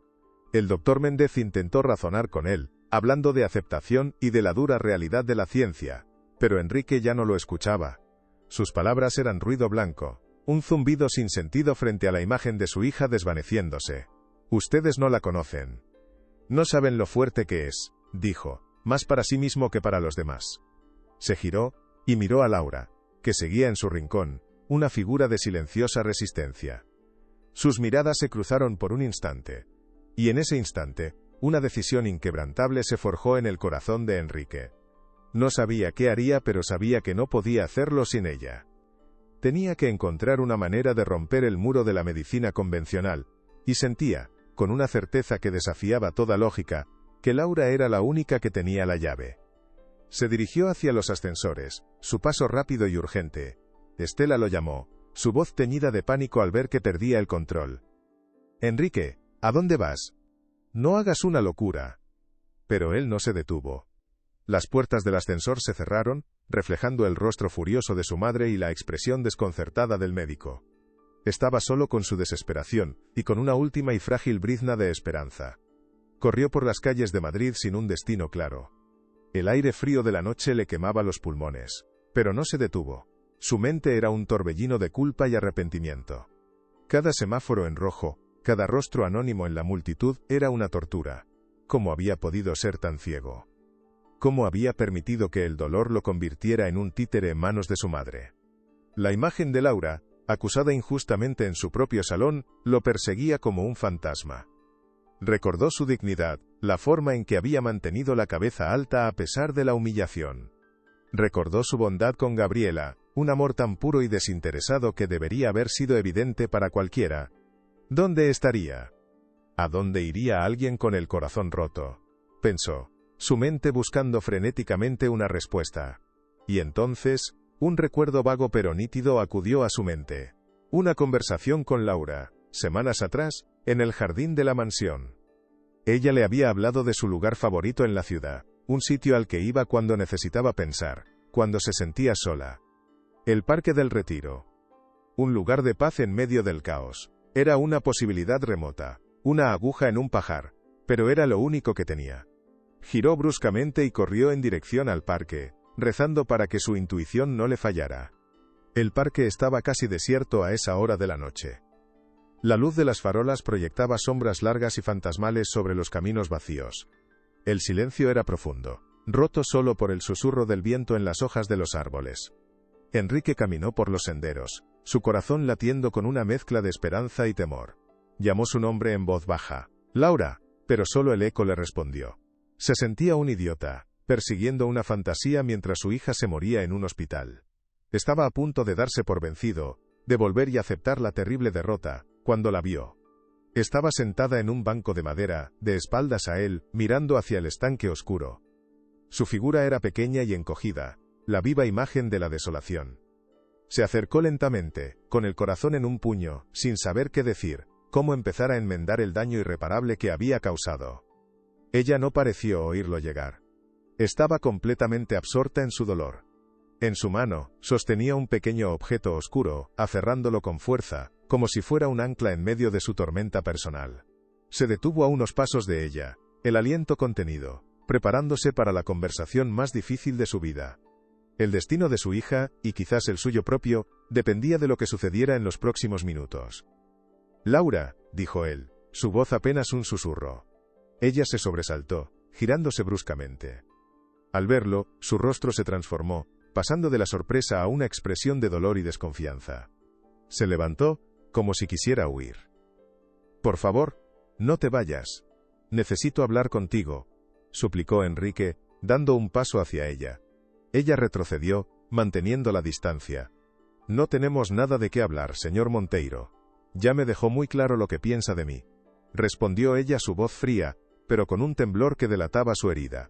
[SPEAKER 1] El doctor Méndez intentó razonar con él, hablando de aceptación y de la dura realidad de la ciencia, pero Enrique ya no lo escuchaba. Sus palabras eran ruido blanco, un zumbido sin sentido frente a la imagen de su hija desvaneciéndose. Ustedes no la conocen. No saben lo fuerte que es, dijo, más para sí mismo que para los demás. Se giró, y miró a Laura, que seguía en su rincón, una figura de silenciosa resistencia. Sus miradas se cruzaron por un instante, y en ese instante, una decisión inquebrantable se forjó en el corazón de Enrique. No sabía qué haría, pero sabía que no podía hacerlo sin ella. Tenía que encontrar una manera de romper el muro de la medicina convencional, y sentía, con una certeza que desafiaba toda lógica, que Laura era la única que tenía la llave. Se dirigió hacia los ascensores, su paso rápido y urgente. Estela lo llamó, su voz teñida de pánico al ver que perdía el control. «Enrique, ¿a dónde vas? No hagas una locura». Pero él no se detuvo. Las puertas del ascensor se cerraron, reflejando el rostro furioso de su madre y la expresión desconcertada del médico. Estaba solo con su desesperación, y con una última y frágil brizna de esperanza. Corrió por las calles de Madrid sin un destino claro. El aire frío de la noche le quemaba los pulmones, pero no se detuvo. Su mente era un torbellino de culpa y arrepentimiento. Cada semáforo en rojo, cada rostro anónimo en la multitud era una tortura. ¿Cómo había podido ser tan ciego? ¿Cómo había permitido que el dolor lo convirtiera en un títere en manos de su madre? La imagen de Laura, acusada injustamente en su propio salón, lo perseguía como un fantasma. Recordó su dignidad, la forma en que había mantenido la cabeza alta a pesar de la humillación. Recordó su bondad con Gabriela, un amor tan puro y desinteresado que debería haber sido evidente para cualquiera. ¿Dónde estaría? ¿A dónde iría alguien con el corazón roto? Pensó, su mente buscando frenéticamente una respuesta. Y entonces, un recuerdo vago pero nítido acudió a su mente. Una conversación con Laura, semanas atrás, en el jardín de la mansión. Ella le había hablado de su lugar favorito en la ciudad, un sitio al que iba cuando necesitaba pensar, cuando se sentía sola. El Parque del Retiro. Un lugar de paz en medio del caos. Era una posibilidad remota, una aguja en un pajar, pero era lo único que tenía. Giró bruscamente y corrió en dirección al parque, rezando para que su intuición no le fallara. El parque estaba casi desierto a esa hora de la noche. La luz de las farolas proyectaba sombras largas y fantasmales sobre los caminos vacíos. El silencio era profundo, roto solo por el susurro del viento en las hojas de los árboles. Enrique caminó por los senderos, su corazón latiendo con una mezcla de esperanza y temor. Llamó su nombre en voz baja, «Laura», pero solo el eco le respondió. Se sentía un idiota, persiguiendo una fantasía mientras su hija se moría en un hospital. Estaba a punto de darse por vencido, de volver y aceptar la terrible derrota, cuando la vio. Estaba sentada en un banco de madera, de espaldas a él, mirando hacia el estanque oscuro. Su figura era pequeña y encogida, la viva imagen de la desolación. Se acercó lentamente, con el corazón en un puño, sin saber qué decir, cómo empezar a enmendar el daño irreparable que había causado. Ella no pareció oírlo llegar. Estaba completamente absorta en su dolor. En su mano, sostenía un pequeño objeto oscuro, aferrándolo con fuerza, como si fuera un ancla en medio de su tormenta personal. Se detuvo a unos pasos de ella, el aliento contenido, preparándose para la conversación más difícil de su vida. El destino de su hija, y quizás el suyo propio, dependía de lo que sucediera en los próximos minutos. «Laura», dijo él, su voz apenas un susurro. Ella se sobresaltó, girándose bruscamente. Al verlo, su rostro se transformó, pasando de la sorpresa a una expresión de dolor y desconfianza. Se levantó, como si quisiera huir. «Por favor, no te vayas. Necesito hablar contigo», suplicó Enrique, dando un paso hacia ella. Ella retrocedió, manteniendo la distancia. «No tenemos nada de qué hablar, señor Monteiro. Ya me dejó muy claro lo que piensa de mí», respondió ella, su voz fría, pero con un temblor que delataba su herida.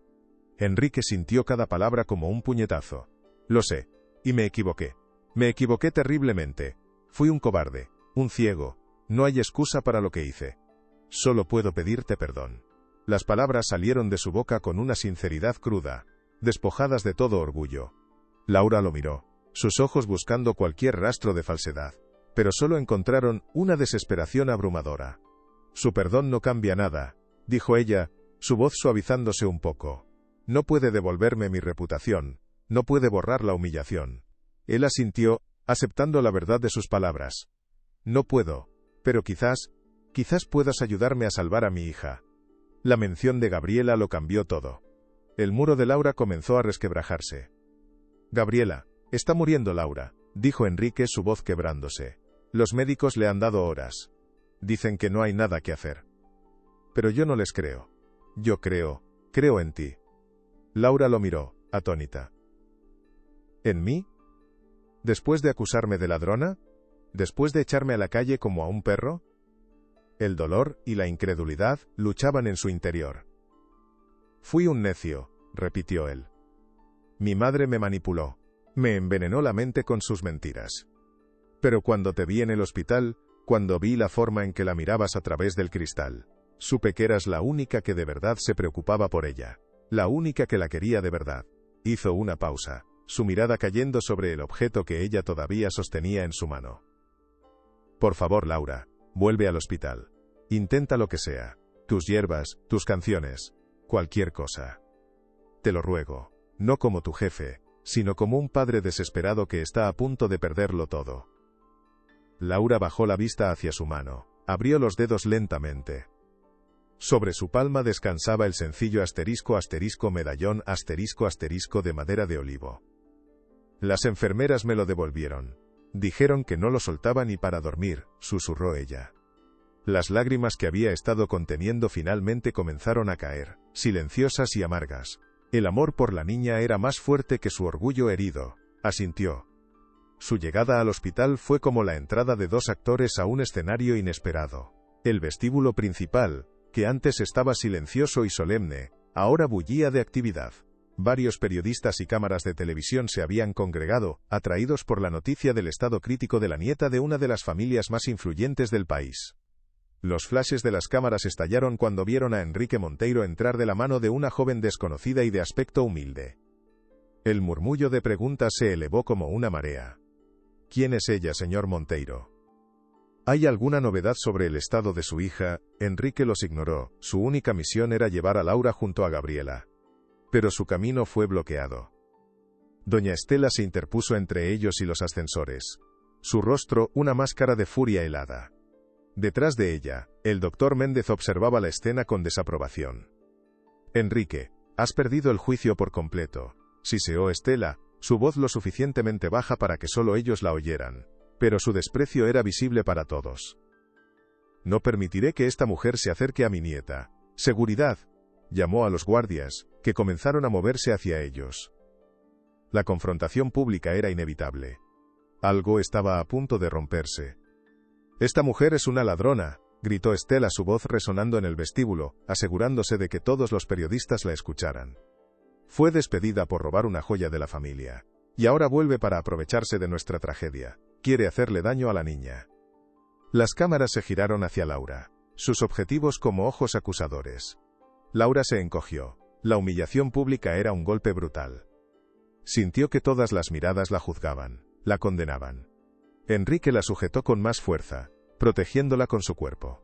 [SPEAKER 1] Enrique sintió cada palabra como un puñetazo. «Lo sé, y me equivoqué. Me equivoqué terriblemente. Fui un cobarde, un ciego. No hay excusa para lo que hice. Solo puedo pedirte perdón». Las palabras salieron de su boca con una sinceridad cruda, despojadas de todo orgullo. Laura lo miró, sus ojos buscando cualquier rastro de falsedad, pero solo encontraron una desesperación abrumadora. «Su perdón no cambia nada», dijo ella, su voz suavizándose un poco. «No puede devolverme mi reputación, no puede borrar la humillación». Él asintió, aceptando la verdad de sus palabras. «No puedo, pero quizás puedas ayudarme a salvar a mi hija». La mención de Gabriela lo cambió todo. El muro de Laura comenzó a resquebrajarse. «Gabriela, está muriendo Laura», dijo Enrique, su voz quebrándose. «Los médicos le han dado horas. Dicen que no hay nada que hacer. Pero yo no les creo. Yo creo en ti». Laura lo miró, atónita. «¿En mí? ¿Después de acusarme de ladrona? ¿Después de echarme a la calle como a un perro?» El dolor y la incredulidad luchaban en su interior. «Fui un necio», repitió él. «Mi madre me manipuló, me envenenó la mente con sus mentiras. Pero cuando te vi en el hospital, cuando vi la forma en que la mirabas a través del cristal, supe que eras la única que de verdad se preocupaba por ella. La única que la quería de verdad. Hizo una pausa, su mirada cayendo sobre el objeto que ella todavía sostenía en su mano. Por favor, Laura, vuelve al hospital. Intenta lo que sea. Tus hierbas, tus canciones, cualquier cosa. Te lo ruego, no como tu jefe, sino como un padre desesperado que está a punto de perderlo todo. Laura bajó la vista hacia su mano, abrió los dedos lentamente. Sobre su palma descansaba el sencillo medallón de madera de olivo. Las enfermeras me lo devolvieron. Dijeron que no lo soltaba ni para dormir, susurró ella. Las lágrimas que había estado conteniendo finalmente comenzaron a caer, silenciosas y amargas. El amor por la niña era más fuerte que su orgullo herido, asintió. Su llegada al hospital fue como la entrada de dos actores a un escenario inesperado. El vestíbulo principal, que antes estaba silencioso y solemne, ahora bullía de actividad. Varios periodistas y cámaras de televisión se habían congregado, atraídos por la noticia del estado crítico de la nieta de una de las familias más influyentes del país. Los flashes de las cámaras estallaron cuando vieron a Enrique Monteiro entrar de la mano de una joven desconocida y de aspecto humilde. El murmullo de preguntas se elevó como una marea. ¿Quién es ella, señor Monteiro? ¿Hay alguna novedad sobre el estado de su hija? Enrique los ignoró, su única misión era llevar a Laura junto a Gabriela. Pero su camino fue bloqueado. Doña Estela se interpuso entre ellos y los ascensores. Su rostro, una máscara de furia helada. Detrás de ella, el doctor Méndez observaba la escena con desaprobación. Enrique, has perdido el juicio por completo, siseó Estela, su voz lo suficientemente baja para que solo ellos la oyeran, pero su desprecio era visible para todos. No permitiré que esta mujer se acerque a mi nieta. Seguridad, llamó a los guardias, que comenzaron a moverse hacia ellos. La confrontación pública era inevitable. Algo estaba a punto de romperse. Esta mujer es una ladrona, gritó Estela, su voz resonando en el vestíbulo, asegurándose de que todos los periodistas la escucharan. Fue despedida por robar una joya de la familia. Y ahora vuelve para aprovecharse de nuestra tragedia. Quiere hacerle daño a la niña. Las cámaras se giraron hacia Laura, sus objetivos como ojos acusadores. Laura se encogió. La humillación pública era un golpe brutal. Sintió que todas las miradas la juzgaban, la condenaban. Enrique la sujetó con más fuerza, protegiéndola con su cuerpo.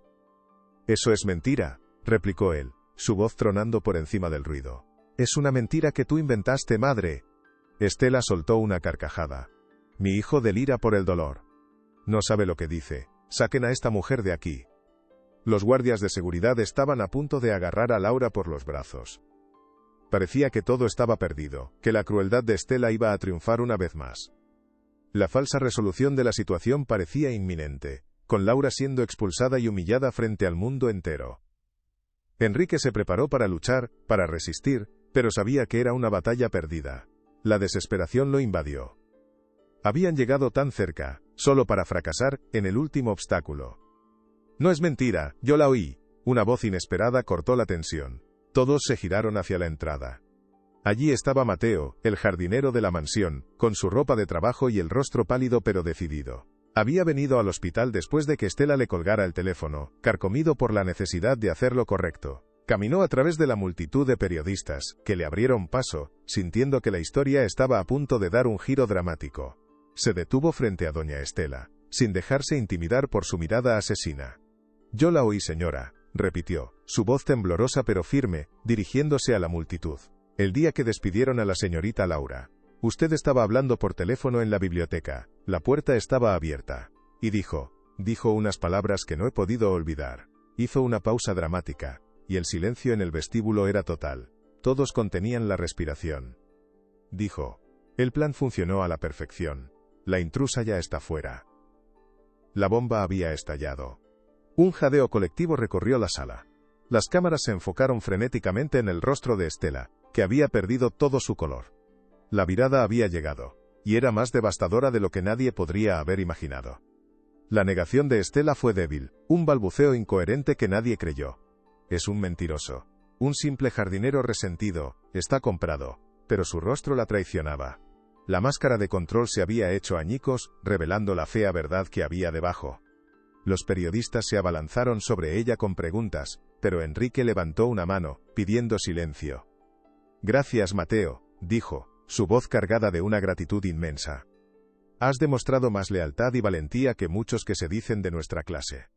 [SPEAKER 1] Eso es mentira, replicó él, su voz tronando por encima del ruido. Es una mentira que tú inventaste, madre. Estela soltó una carcajada. Mi hijo delira por el dolor. No sabe lo que dice. Saquen a esta mujer de aquí. Los guardias de seguridad estaban a punto de agarrar a Laura por los brazos. Parecía que todo estaba perdido, que la crueldad de Estela iba a triunfar una vez más. La falsa resolución de la situación parecía inminente, con Laura siendo expulsada y humillada frente al mundo entero. Enrique se preparó para luchar, para resistir, pero sabía que era una batalla perdida. La desesperación lo invadió. Habían llegado tan cerca, solo para fracasar, en el último obstáculo. No es mentira, yo la oí. Una voz inesperada cortó la tensión. Todos se giraron hacia la entrada. Allí estaba Mateo, el jardinero de la mansión, con su ropa de trabajo y el rostro pálido pero decidido. Había venido al hospital después de que Estela le colgara el teléfono, carcomido por la necesidad de hacer lo correcto. Caminó a través de la multitud de periodistas, que le abrieron paso, sintiendo que la historia estaba a punto de dar un giro dramático. Se detuvo frente a doña Estela, sin dejarse intimidar por su mirada asesina. Yo la oí, señora, repitió, su voz temblorosa pero firme, dirigiéndose a la multitud. El día que despidieron a la señorita Laura. Usted estaba hablando por teléfono en la biblioteca, la puerta estaba abierta. Y dijo unas palabras que no he podido olvidar. Hizo una pausa dramática, y el silencio en el vestíbulo era total. Todos contenían la respiración. Dijo, el plan funcionó a la perfección. La intrusa ya está fuera. La bomba había estallado. Un jadeo colectivo recorrió la sala. Las cámaras se enfocaron frenéticamente en el rostro de Estela, que había perdido todo su color. La virada había llegado, y era más devastadora de lo que nadie podría haber imaginado. La negación de Estela fue débil, un balbuceo incoherente que nadie creyó. Es un mentiroso. Un simple jardinero resentido, está comprado, pero su rostro la traicionaba. La máscara de control se había hecho añicos, revelando la fea verdad que había debajo. Los periodistas se abalanzaron sobre ella con preguntas, pero Enrique levantó una mano, pidiendo silencio. Gracias, Mateo, dijo, su voz cargada de una gratitud inmensa. Has demostrado más lealtad y valentía que muchos que se dicen de nuestra clase.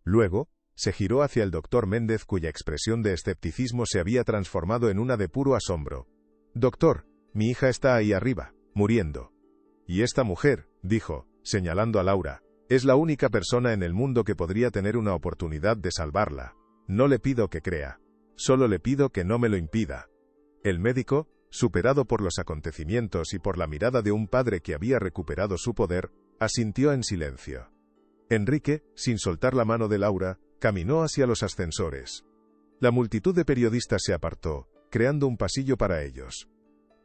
[SPEAKER 1] Luego, se giró hacia el doctor Méndez, cuya expresión de escepticismo se había transformado en una de puro asombro. Doctor, mi hija está ahí arriba, muriendo. Y esta mujer, dijo, señalando a Laura, es la única persona en el mundo que podría tener una oportunidad de salvarla. No le pido que crea. Solo le pido que no me lo impida. El médico, superado por los acontecimientos y por la mirada de un padre que había recuperado su poder, asintió en silencio. Enrique, sin soltar la mano de Laura, caminó hacia los ascensores. La multitud de periodistas se apartó, creando un pasillo para ellos.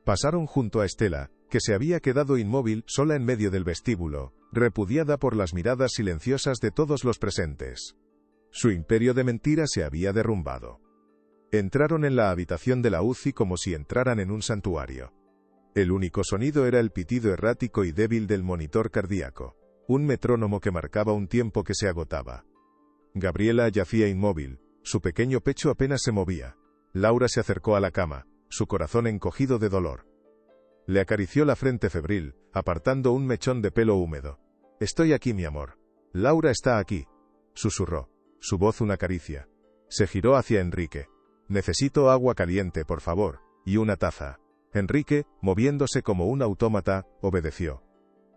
[SPEAKER 1] Pasaron junto a Estela, que se había quedado inmóvil sola en medio del vestíbulo, repudiada por las miradas silenciosas de todos los presentes. Su imperio de mentira se había derrumbado. Entraron en la habitación de la UCI como si entraran en un santuario. El único sonido era el pitido errático y débil del monitor cardíaco, un metrónomo que marcaba un tiempo que se agotaba. Gabriela yacía inmóvil, su pequeño pecho apenas se movía. Laura se acercó a la cama, su corazón encogido de dolor. Le acarició la frente febril, apartando un mechón de pelo húmedo. «Estoy aquí, mi amor. Laura está aquí», susurró, su voz una caricia. Se giró hacia Enrique. «Necesito agua caliente, por favor, y una taza». Enrique, moviéndose como un autómata, obedeció.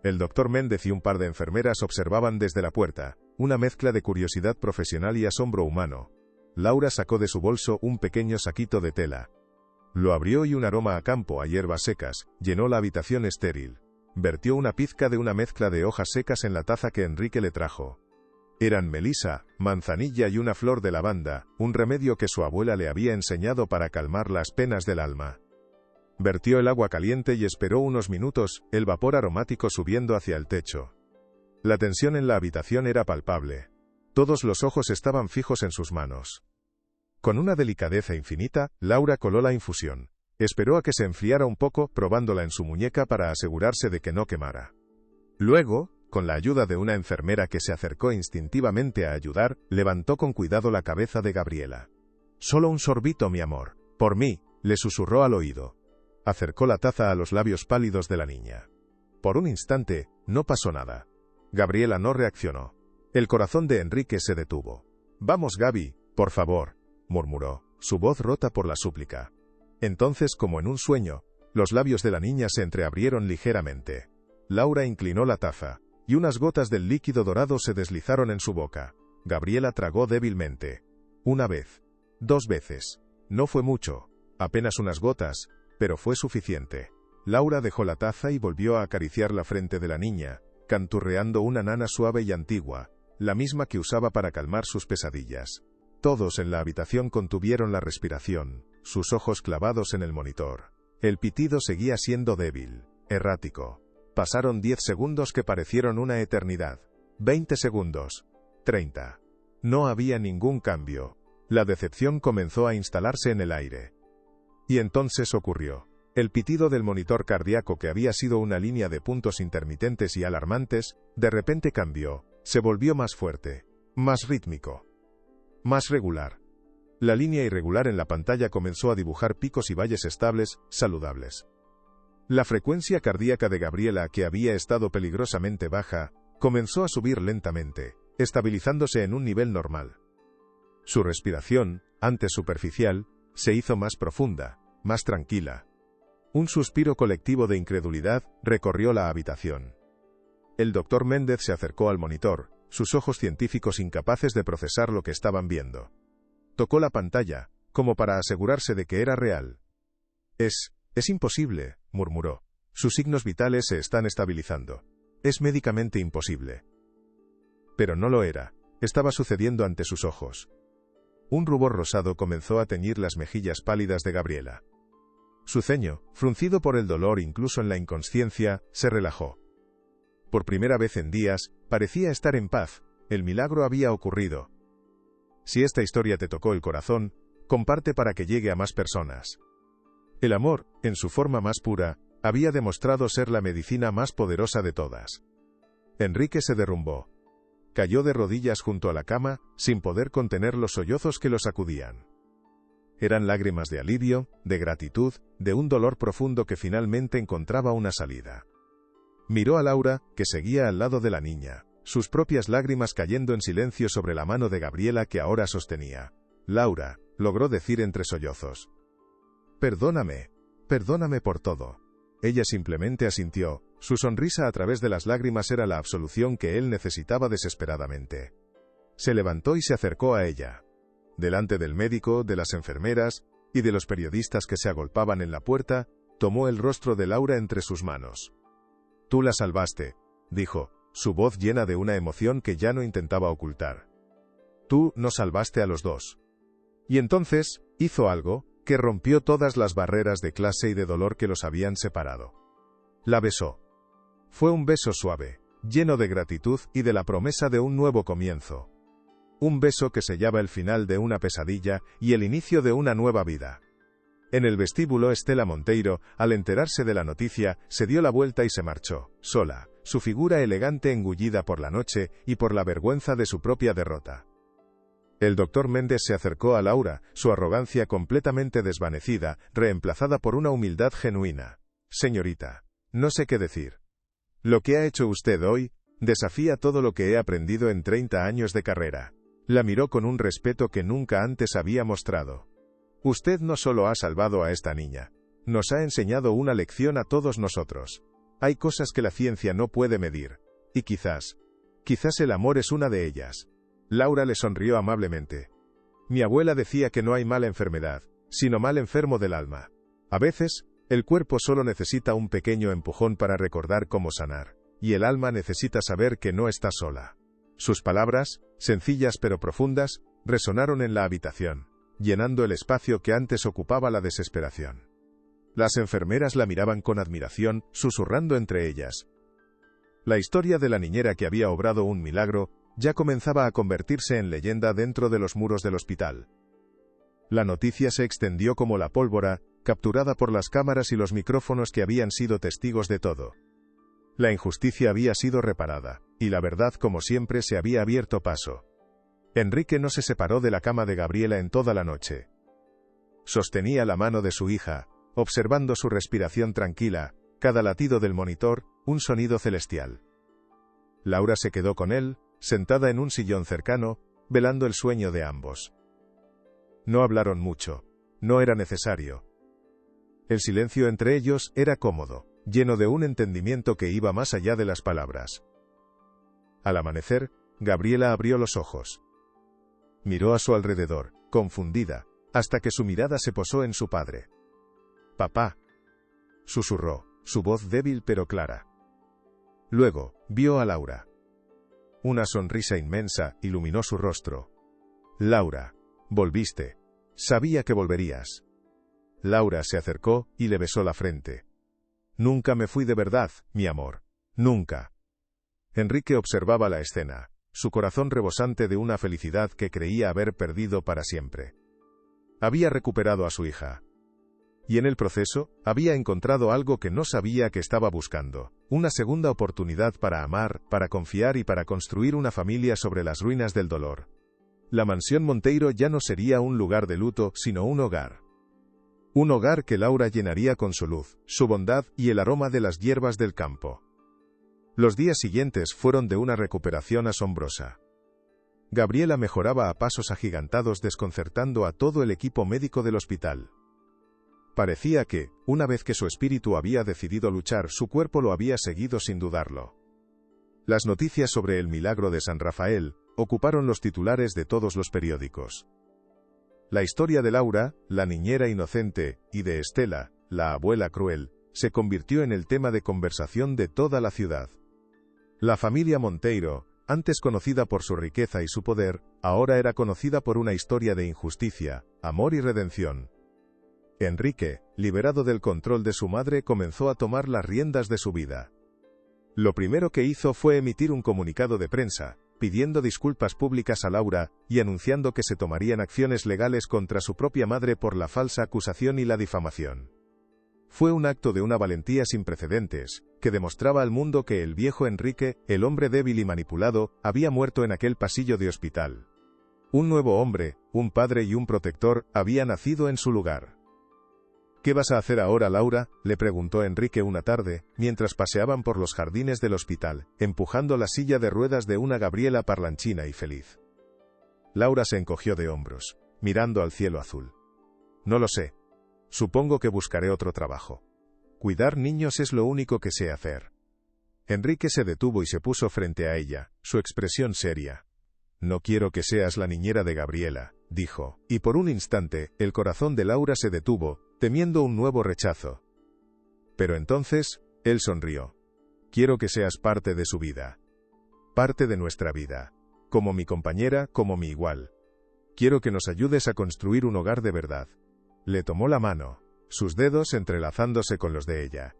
[SPEAKER 1] El doctor Méndez y un par de enfermeras observaban desde la puerta, una mezcla de curiosidad profesional y asombro humano. Laura sacó de su bolso un pequeño saquito de tela. Lo abrió y un aroma a campo, a hierbas secas, llenó la habitación estéril. Vertió una pizca de una mezcla de hojas secas en la taza que Enrique le trajo. Eran melisa, manzanilla y una flor de lavanda, un remedio que su abuela le había enseñado para calmar las penas del alma. Vertió el agua caliente y esperó unos minutos, el vapor aromático subiendo hacia el techo. La tensión en la habitación era palpable. Todos los ojos estaban fijos en sus manos. Con una delicadeza infinita, Laura coló la infusión. Esperó a que se enfriara un poco, probándola en su muñeca para asegurarse de que no quemara. Luego, con la ayuda de una enfermera que se acercó instintivamente a ayudar, levantó con cuidado la cabeza de Gabriela. «Solo un sorbito, mi amor. Por mí», le susurró al oído. Acercó la taza a los labios pálidos de la niña. Por un instante, no pasó nada. Gabriela no reaccionó. El corazón de Enrique se detuvo. «Vamos, Gaby, por favor», murmuró, su voz rota por la súplica. Entonces, como en un sueño, los labios de la niña se entreabrieron ligeramente. Laura inclinó la taza, y unas gotas del líquido dorado se deslizaron en su boca. Gabriela tragó débilmente. Una vez. 2 veces. No fue mucho, apenas unas gotas, pero fue suficiente. Laura dejó la taza y volvió a acariciar la frente de la niña, canturreando una nana suave y antigua, la misma que usaba para calmar sus pesadillas. Todos en la habitación contuvieron la respiración, sus ojos clavados en el monitor. El pitido seguía siendo débil, errático. Pasaron 10 segundos que parecieron una eternidad. 20 segundos. 30. No había ningún cambio. La decepción comenzó a instalarse en el aire. Y entonces ocurrió. El pitido del monitor cardíaco, que había sido una línea de puntos intermitentes y alarmantes, de repente cambió, se volvió más fuerte, más rítmico, más regular. La línea irregular en la pantalla comenzó a dibujar picos y valles estables, saludables. La frecuencia cardíaca de Gabriela, que había estado peligrosamente baja, comenzó a subir lentamente, estabilizándose en un nivel normal. Su respiración, antes superficial, se hizo más profunda, más tranquila. Un suspiro colectivo de incredulidad recorrió la habitación. El doctor Méndez se acercó al monitor, sus ojos científicos incapaces de procesar lo que estaban viendo. Tocó la pantalla, como para asegurarse de que era real. Es imposible», murmuró. «Sus signos vitales se están estabilizando. Es médicamente imposible». Pero no lo era. Estaba sucediendo ante sus ojos. Un rubor rosado comenzó a teñir las mejillas pálidas de Gabriela. Su ceño, fruncido por el dolor incluso en la inconsciencia, se relajó. Por primera vez en días, parecía estar en paz. El milagro había ocurrido. Si esta historia te tocó el corazón, comparte para que llegue a más personas. El amor, en su forma más pura, había demostrado ser la medicina más poderosa de todas. Enrique se derrumbó. Cayó de rodillas junto a la cama, sin poder contener los sollozos que lo sacudían. Eran lágrimas de alivio, de gratitud, de un dolor profundo que finalmente encontraba una salida. Miró a Laura, que seguía al lado de la niña, sus propias lágrimas cayendo en silencio sobre la mano de Gabriela que ahora sostenía. «Laura», logró decir entre sollozos. «Perdóname. Perdóname por todo». Ella simplemente asintió, su sonrisa a través de las lágrimas era la absolución que él necesitaba desesperadamente. Se levantó y se acercó a ella. Delante del médico, de las enfermeras y de los periodistas que se agolpaban en la puerta, tomó el rostro de Laura entre sus manos. «Tú la salvaste», dijo, su voz llena de una emoción que ya no intentaba ocultar. «Tú nos salvaste a los dos». Y entonces, hizo algo que rompió todas las barreras de clase y de dolor que los habían separado. La besó. Fue un beso suave, lleno de gratitud y de la promesa de un nuevo comienzo. Un beso que sellaba el final de una pesadilla y el inicio de una nueva vida. En el vestíbulo, Estela Monteiro, al enterarse de la noticia, se dio la vuelta y se marchó, sola, su figura elegante engullida por la noche y por la vergüenza de su propia derrota. El doctor Méndez se acercó a Laura, su arrogancia completamente desvanecida, reemplazada por una humildad genuina. «Señorita, no sé qué decir. Lo que ha hecho usted hoy, desafía todo lo que he aprendido en 30 años de carrera». La miró con un respeto que nunca antes había mostrado. «Usted no solo ha salvado a esta niña, nos ha enseñado una lección a todos nosotros. Hay cosas que la ciencia no puede medir, y quizás el amor es una de ellas». Laura le sonrió amablemente. «Mi abuela decía que no hay mala enfermedad, sino mal enfermo del alma. A veces, el cuerpo solo necesita un pequeño empujón para recordar cómo sanar, y el alma necesita saber que no está sola». Sus palabras, sencillas pero profundas, resonaron en la habitación, llenando el espacio que antes ocupaba la desesperación. Las enfermeras la miraban con admiración, susurrando entre ellas. La historia de la niñera que había obrado un milagro ya comenzaba a convertirse en leyenda dentro de los muros del hospital. La noticia se extendió como la pólvora, capturada por las cámaras y los micrófonos que habían sido testigos de todo. La injusticia había sido reparada, y la verdad como siempre se había abierto paso. Enrique no se separó de la cama de Gabriela en toda la noche. Sostenía la mano de su hija, observando su respiración tranquila, cada latido del monitor, un sonido celestial. Laura se quedó con él, sentada en un sillón cercano, velando el sueño de ambos. No hablaron mucho, no era necesario. El silencio entre ellos era cómodo, lleno de un entendimiento que iba más allá de las palabras. Al amanecer, Gabriela abrió los ojos. Miró a su alrededor, confundida, hasta que su mirada se posó en su padre. «Papá», susurró, su voz débil pero clara. Luego, vio a Laura. Una sonrisa inmensa iluminó su rostro. «Laura, volviste. Sabía que volverías». Laura se acercó y le besó la frente. «Nunca me fui de verdad, mi amor. Nunca». Enrique observaba la escena, su corazón rebosante de una felicidad que creía haber perdido para siempre. Había recuperado a su hija. Y en el proceso, había encontrado algo que no sabía que estaba buscando, una segunda oportunidad para amar, para confiar y para construir una familia sobre las ruinas del dolor. La mansión Monteiro ya no sería un lugar de luto, sino un hogar. Un hogar que Laura llenaría con su luz, su bondad y el aroma de las hierbas del campo. Los días siguientes fueron de una recuperación asombrosa. Gabriela mejoraba a pasos agigantados, desconcertando a todo el equipo médico del hospital. Parecía que, una vez que su espíritu había decidido luchar, su cuerpo lo había seguido sin dudarlo. Las noticias sobre el milagro de San Rafael ocuparon los titulares de todos los periódicos. La historia de Laura, la niñera inocente, y de Estela, la abuela cruel, se convirtió en el tema de conversación de toda la ciudad. La familia Monteiro, antes conocida por su riqueza y su poder, ahora era conocida por una historia de injusticia, amor y redención. Enrique, liberado del control de su madre, comenzó a tomar las riendas de su vida. Lo primero que hizo fue emitir un comunicado de prensa, pidiendo disculpas públicas a Laura, y anunciando que se tomarían acciones legales contra su propia madre por la falsa acusación y la difamación. Fue un acto de una valentía sin precedentes, que demostraba al mundo que el viejo Enrique, el hombre débil y manipulado, había muerto en aquel pasillo de hospital. Un nuevo hombre, un padre y un protector, había nacido en su lugar. ¿Qué vas a hacer ahora, Laura?, le preguntó Enrique una tarde, mientras paseaban por los jardines del hospital, empujando la silla de ruedas de una Gabriela parlanchina y feliz. Laura se encogió de hombros, mirando al cielo azul. No lo sé. Supongo que buscaré otro trabajo. Cuidar niños es lo único que sé hacer. Enrique se detuvo y se puso frente a ella, su expresión seria. No quiero que seas la niñera de Gabriela, dijo, y por un instante, el corazón de Laura se detuvo, temiendo un nuevo rechazo. Pero entonces, él sonrió. Quiero que seas parte de su vida. Parte de nuestra vida. Como mi compañera, como mi igual. Quiero que nos ayudes a construir un hogar de verdad. Le tomó la mano, sus dedos entrelazándose con los de ella.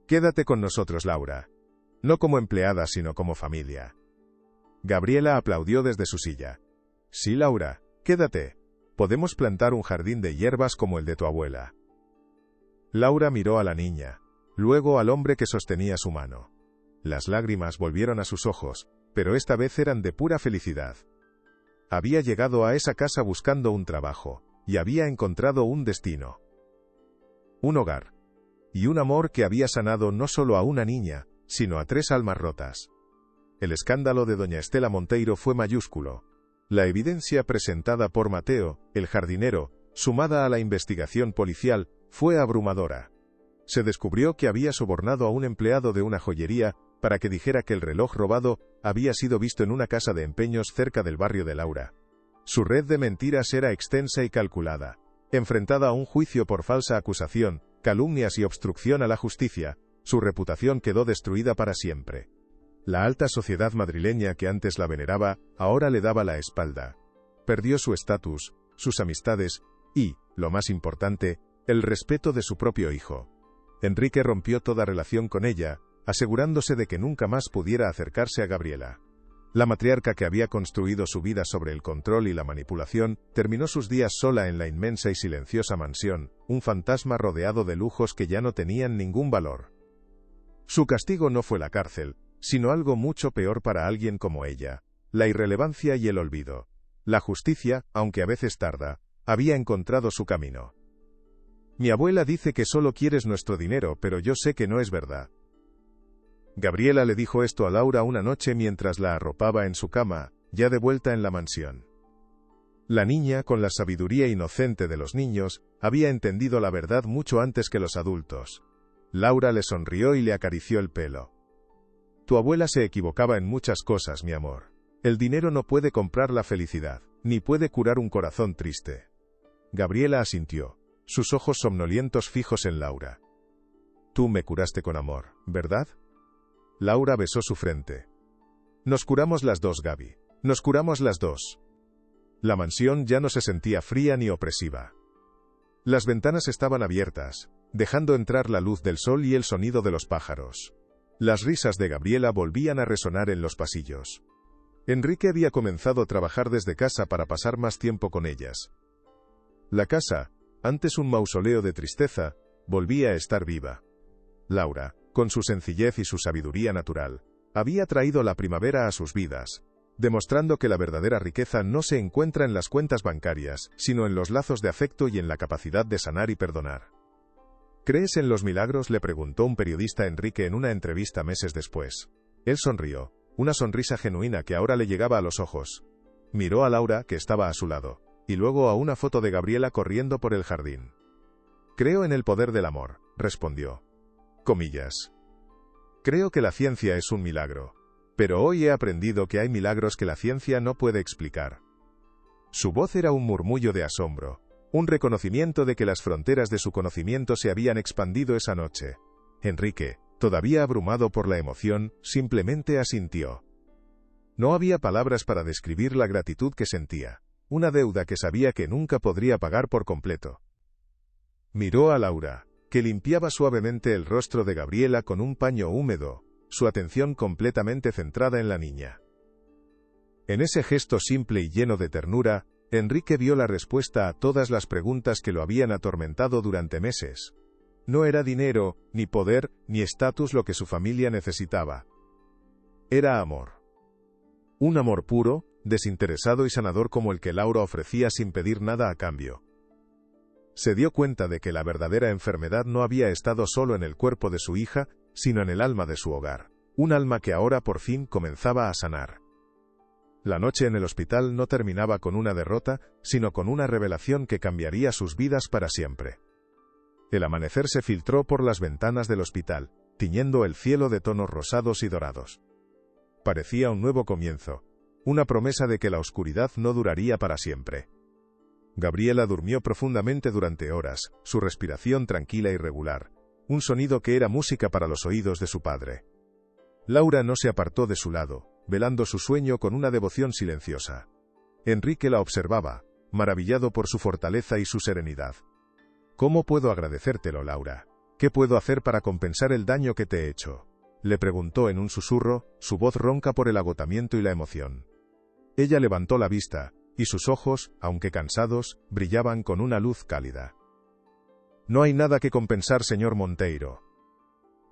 [SPEAKER 1] Quédate con nosotros, Laura. No como empleada, sino como familia. Gabriela aplaudió desde su silla. Sí, Laura, quédate. Podemos plantar un jardín de hierbas como el de tu abuela. Laura miró a la niña, luego al hombre que sostenía su mano. Las lágrimas volvieron a sus ojos, pero esta vez eran de pura felicidad. Había llegado a esa casa buscando un trabajo, y había encontrado un destino. Un hogar. Y un amor que había sanado no solo a una niña, sino a 3 almas rotas. El escándalo de doña Estela Monteiro fue mayúsculo. La evidencia presentada por Mateo, el jardinero, sumada a la investigación policial, fue abrumadora. Se descubrió que había sobornado a un empleado de una joyería para que dijera que el reloj robado había sido visto en una casa de empeños cerca del barrio de Laura. Su red de mentiras era extensa y calculada. Enfrentada a un juicio por falsa acusación, calumnias y obstrucción a la justicia, su reputación quedó destruida para siempre. La alta sociedad madrileña que antes la veneraba, ahora le daba la espalda. Perdió su estatus, sus amistades y, lo más importante, el respeto de su propio hijo. Enrique rompió toda relación con ella, asegurándose de que nunca más pudiera acercarse a Gabriela. La matriarca que había construido su vida sobre el control y la manipulación, terminó sus días sola en la inmensa y silenciosa mansión, un fantasma rodeado de lujos que ya no tenían ningún valor. Su castigo no fue la cárcel, sino algo mucho peor para alguien como ella: la irrelevancia y el olvido. La justicia, aunque a veces tarda, había encontrado su camino. Mi abuela dice que solo quieres nuestro dinero, pero yo sé que no es verdad. Gabriela le dijo esto a Laura una noche mientras la arropaba en su cama, ya de vuelta en la mansión. La niña, con la sabiduría inocente de los niños, había entendido la verdad mucho antes que los adultos. Laura le sonrió y le acarició el pelo. Tu abuela se equivocaba en muchas cosas, mi amor. El dinero no puede comprar la felicidad, ni puede curar un corazón triste. Gabriela asintió, sus ojos somnolientos fijos en Laura. Tú me curaste con amor, ¿verdad? Laura besó su frente. Nos curamos las dos, Gaby. Nos curamos las dos. La mansión ya no se sentía fría ni opresiva. Las ventanas estaban abiertas, dejando entrar la luz del sol y el sonido de los pájaros. Las risas de Gabriela volvían a resonar en los pasillos. Enrique había comenzado a trabajar desde casa para pasar más tiempo con ellas. La casa, antes un mausoleo de tristeza, volvía a estar viva. Laura, con su sencillez y su sabiduría natural, había traído la primavera a sus vidas, demostrando que la verdadera riqueza no se encuentra en las cuentas bancarias, sino en los lazos de afecto y en la capacidad de sanar y perdonar. ¿Crees en los milagros?, le preguntó un periodista a Enrique en una entrevista meses después. Él sonrió, una sonrisa genuina que ahora le llegaba a los ojos. Miró a Laura, que estaba a su lado, y luego a una foto de Gabriela corriendo por el jardín. Creo en el poder del amor, respondió. Comillas. Creo que la ciencia es un milagro. Pero hoy he aprendido que hay milagros que la ciencia no puede explicar. Su voz era un murmullo de asombro, un reconocimiento de que las fronteras de su conocimiento se habían expandido esa noche. Enrique, todavía abrumado por la emoción, simplemente asintió. No había palabras para describir la gratitud que sentía, una deuda que sabía que nunca podría pagar por completo. Miró a Laura, que limpiaba suavemente el rostro de Gabriela con un paño húmedo, su atención completamente centrada en la niña. En ese gesto simple y lleno de ternura, Enrique vio la respuesta a todas las preguntas que lo habían atormentado durante meses. No era dinero, ni poder, ni estatus lo que su familia necesitaba. Era amor. Un amor puro, desinteresado y sanador como el que Laura ofrecía sin pedir nada a cambio. Se dio cuenta de que la verdadera enfermedad no había estado solo en el cuerpo de su hija, sino en el alma de su hogar, un alma que ahora por fin comenzaba a sanar. La noche en el hospital no terminaba con una derrota, sino con una revelación que cambiaría sus vidas para siempre. El amanecer se filtró por las ventanas del hospital, tiñendo el cielo de tonos rosados y dorados. Parecía un nuevo comienzo, una promesa de que la oscuridad no duraría para siempre. Gabriela durmió profundamente durante horas, su respiración tranquila y regular, un sonido que era música para los oídos de su padre. Laura no se apartó de su lado, velando su sueño con una devoción silenciosa. Enrique la observaba, maravillado por su fortaleza y su serenidad. «¿Cómo puedo agradecértelo, Laura? ¿Qué puedo hacer para compensar el daño que te he hecho?», le preguntó en un susurro, su voz ronca por el agotamiento y la emoción. Ella levantó la vista, y sus ojos, aunque cansados, brillaban con una luz cálida. «No hay nada que compensar, señor Monteiro.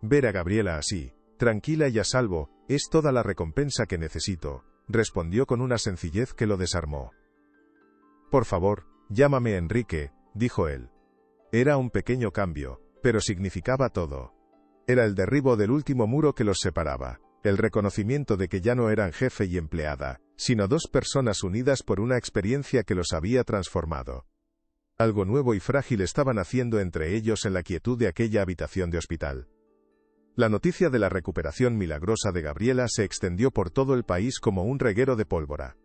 [SPEAKER 1] Ver a Gabriela así, tranquila y a salvo, es toda la recompensa que necesito», respondió con una sencillez que lo desarmó. «Por favor, llámame Enrique», dijo él. Era un pequeño cambio, pero significaba todo. Era el derribo del último muro que los separaba, el reconocimiento de que ya no eran jefe y empleada, sino dos personas unidas por una experiencia que los había transformado. Algo nuevo y frágil estaba naciendo entre ellos en la quietud de aquella habitación de hospital. La noticia de la recuperación milagrosa de Gabriela se extendió por todo el país como un reguero de pólvora.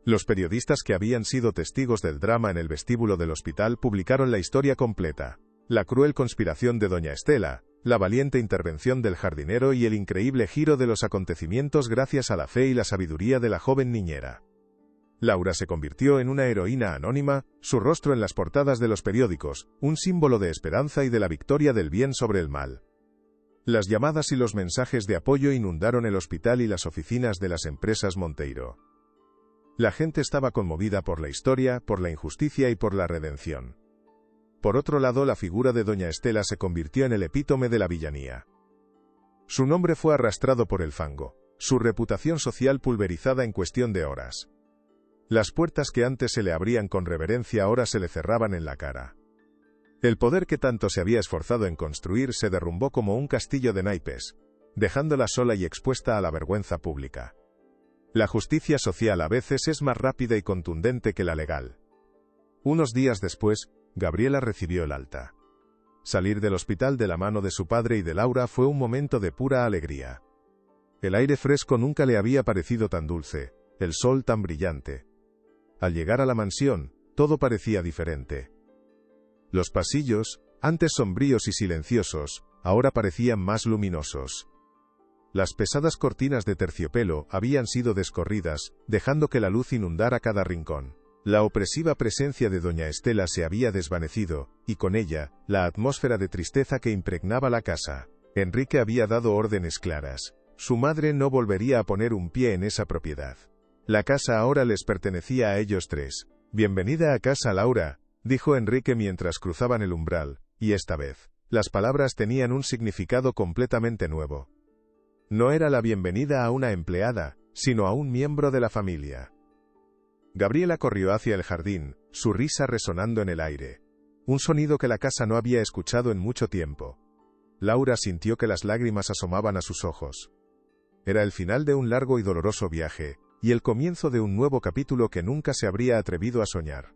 [SPEAKER 1] Los periodistas que habían sido testigos del drama en el vestíbulo del hospital publicaron la historia completa: la cruel conspiración de doña Estela, la valiente intervención del jardinero y el increíble giro de los acontecimientos gracias a la fe y la sabiduría de la joven niñera. Laura se convirtió en una heroína anónima, su rostro en las portadas de los periódicos, un símbolo de esperanza y de la victoria del bien sobre el mal. Las llamadas y los mensajes de apoyo inundaron el hospital y las oficinas de las empresas Monteiro. La gente estaba conmovida por la historia, por la injusticia y por la redención. Por otro lado, la figura de doña Estela se convirtió en el epítome de la villanía. Su nombre fue arrastrado por el fango, su reputación social pulverizada en cuestión de horas. Las puertas que antes se le abrían con reverencia ahora se le cerraban en la cara. El poder que tanto se había esforzado en construir se derrumbó como un castillo de naipes, dejándola sola y expuesta a la vergüenza pública. La justicia social a veces es más rápida y contundente que la legal. Unos días después, Gabriela recibió el alta. Salir del hospital de la mano de su padre y de Laura fue un momento de pura alegría. El aire fresco nunca le había parecido tan dulce, el sol tan brillante. Al llegar a la mansión, todo parecía diferente. Los pasillos, antes sombríos y silenciosos, ahora parecían más luminosos. Las pesadas cortinas de terciopelo habían sido descorridas, dejando que la luz inundara cada rincón. La opresiva presencia de doña Estela se había desvanecido, y con ella, la atmósfera de tristeza que impregnaba la casa. Enrique había dado órdenes claras. Su madre no volvería a poner un pie en esa propiedad. La casa ahora les pertenecía a ellos tres. «Bienvenida a casa, Laura», dijo Enrique mientras cruzaban el umbral, y esta vez, las palabras tenían un significado completamente nuevo. No era la bienvenida a una empleada, sino a un miembro de la familia. Gabriela corrió hacia el jardín, su risa resonando en el aire. Un sonido que la casa no había escuchado en mucho tiempo. Laura sintió que las lágrimas asomaban a sus ojos. Era el final de un largo y doloroso viaje, y el comienzo de un nuevo capítulo que nunca se habría atrevido a soñar.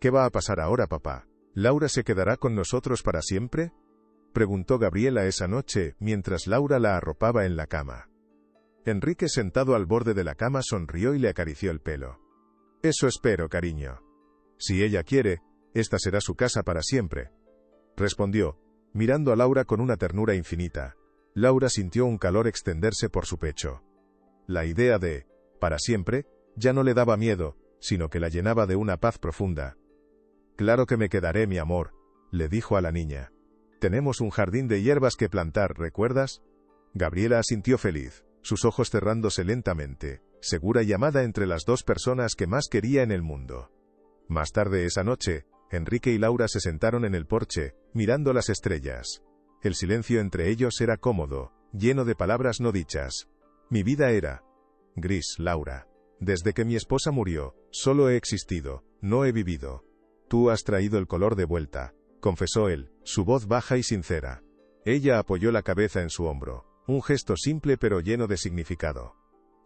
[SPEAKER 1] «¿Qué va a pasar ahora, papá? ¿Laura se quedará con nosotros para siempre?», preguntó Gabriela esa noche, mientras Laura la arropaba en la cama. Enrique, sentado al borde de la cama, sonrió y le acarició el pelo. «Eso espero, cariño. Si ella quiere, esta será su casa para siempre», respondió, mirando a Laura con una ternura infinita. Laura sintió un calor extenderse por su pecho. La idea de «para siempre» ya no le daba miedo, sino que la llenaba de una paz profunda. «Claro que me quedaré, mi amor», le dijo a la niña. «Tenemos un jardín de hierbas que plantar, ¿recuerdas?». Gabriela asintió feliz, sus ojos cerrándose lentamente, segura y amada entre las dos personas que más quería en el mundo. Más tarde esa noche, Enrique y Laura se sentaron en el porche, mirando las estrellas. El silencio entre ellos era cómodo, lleno de palabras no dichas. «Mi vida era gris, Laura. Desde que mi esposa murió, solo he existido, no he vivido. Tú has traído el color de vuelta, confesó él, su voz baja y sincera. Ella apoyó la cabeza en su hombro, un gesto simple pero lleno de significado.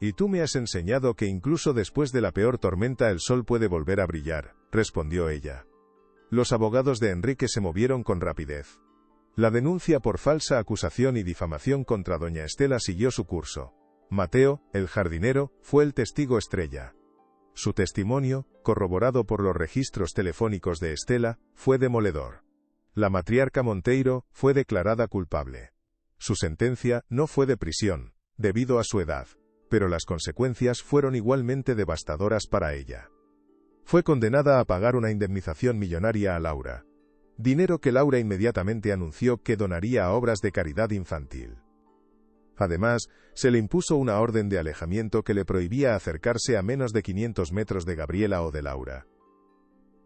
[SPEAKER 1] Y tú me has enseñado que incluso después de la peor tormenta el sol puede volver a brillar, respondió ella. Los abogados de Enrique se movieron con rapidez. La denuncia por falsa acusación y difamación contra doña Estela siguió su curso. Mateo, el jardinero, fue el testigo estrella. Su testimonio, corroborado por los registros telefónicos de Estela, fue demoledor. La matriarca Monteiro fue declarada culpable. Su sentencia no fue de prisión, debido a su edad, pero las consecuencias fueron igualmente devastadoras para ella. Fue condenada a pagar una indemnización millonaria a Laura. Dinero que Laura inmediatamente anunció que donaría a obras de caridad infantil. Además, se le impuso una orden de alejamiento que le prohibía acercarse a menos de 500 metros de Gabriela o de Laura.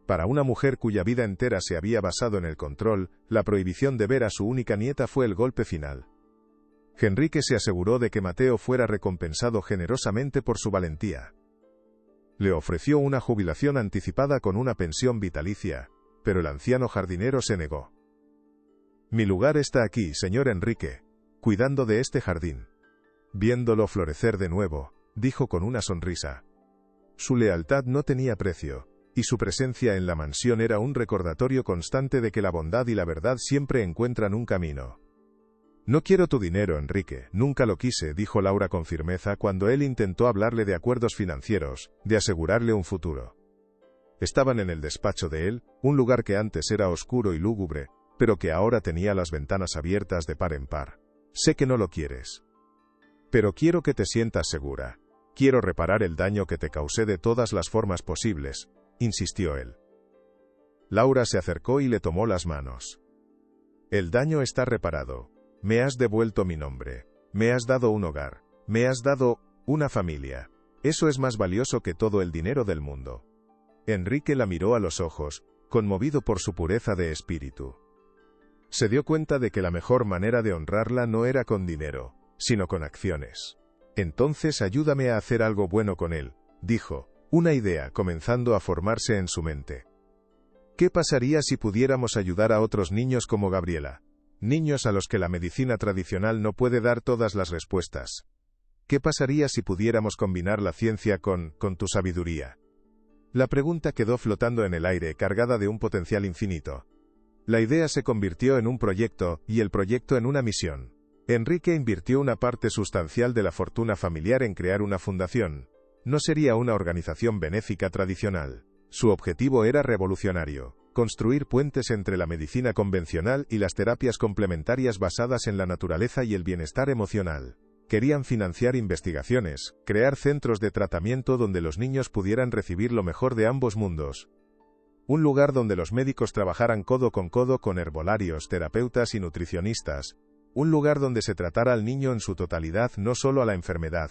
[SPEAKER 1] Para una mujer cuya vida entera se había basado en el control, la prohibición de ver a su única nieta fue el golpe final. Enrique se aseguró de que Mateo fuera recompensado generosamente por su valentía. Le ofreció una jubilación anticipada con una pensión vitalicia, pero el anciano jardinero se negó. Mi lugar está aquí, señor Enrique, cuidando de este jardín. Viéndolo florecer de nuevo, dijo con una sonrisa. Su lealtad no tenía precio, y su presencia en la mansión era un recordatorio constante de que la bondad y la verdad siempre encuentran un camino. No quiero tu dinero, Enrique, nunca lo quise, dijo Laura con firmeza cuando él intentó hablarle de acuerdos financieros, de asegurarle un futuro. Estaban en el despacho de él, un lugar que antes era oscuro y lúgubre, pero que ahora tenía las ventanas abiertas de par en par. Sé que no lo quieres. Pero quiero que te sientas segura. Quiero reparar el daño que te causé de todas las formas posibles, insistió él. Laura se acercó y le tomó las manos. El daño está reparado. Me has devuelto mi nombre. Me has dado un hogar. Me has dado una familia. Eso es más valioso que todo el dinero del mundo. Enrique la miró a los ojos, conmovido por su pureza de espíritu. Se dio cuenta de que la mejor manera de honrarla no era con dinero, sino con acciones. Entonces ayúdame a hacer algo bueno con él, dijo, una idea comenzando a formarse en su mente. ¿Qué pasaría si pudiéramos ayudar a otros niños como Gabriela? Niños a los que la medicina tradicional no puede dar todas las respuestas. ¿Qué pasaría si pudiéramos combinar la ciencia con tu sabiduría? La pregunta quedó flotando en el aire, cargada de un potencial infinito. La idea se convirtió en un proyecto, y el proyecto en una misión. Enrique invirtió una parte sustancial de la fortuna familiar en crear una fundación. No sería una organización benéfica tradicional. Su objetivo era revolucionario. Construir puentes entre la medicina convencional y las terapias complementarias basadas en la naturaleza y el bienestar emocional. Querían financiar investigaciones, crear centros de tratamiento donde los niños pudieran recibir lo mejor de ambos mundos. Un lugar donde los médicos trabajaran codo con herbolarios, terapeutas y nutricionistas. Un lugar donde se tratara al niño en su totalidad, no solo a la enfermedad.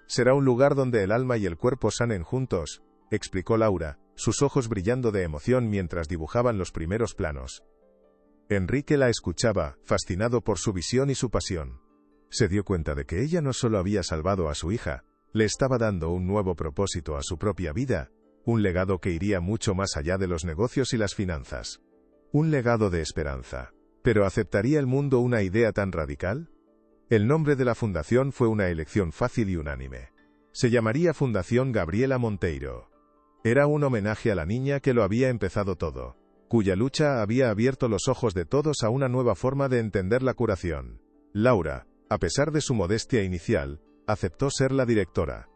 [SPEAKER 1] Será un lugar donde el alma y el cuerpo sanen juntos, explicó Laura, sus ojos brillando de emoción mientras dibujaban los primeros planos. Enrique la escuchaba, fascinado por su visión y su pasión. Se dio cuenta de que ella no solo había salvado a su hija, le estaba dando un nuevo propósito a su propia vida, un legado que iría mucho más allá de los negocios y las finanzas. Un legado de esperanza. ¿Pero aceptaría el mundo una idea tan radical? El nombre de la fundación fue una elección fácil y unánime. Se llamaría Fundación Gabriela Monteiro. Era un homenaje a la niña que lo había empezado todo, cuya lucha había abierto los ojos de todos a una nueva forma de entender la curación. Laura, a pesar de su modestia inicial, aceptó ser la directora.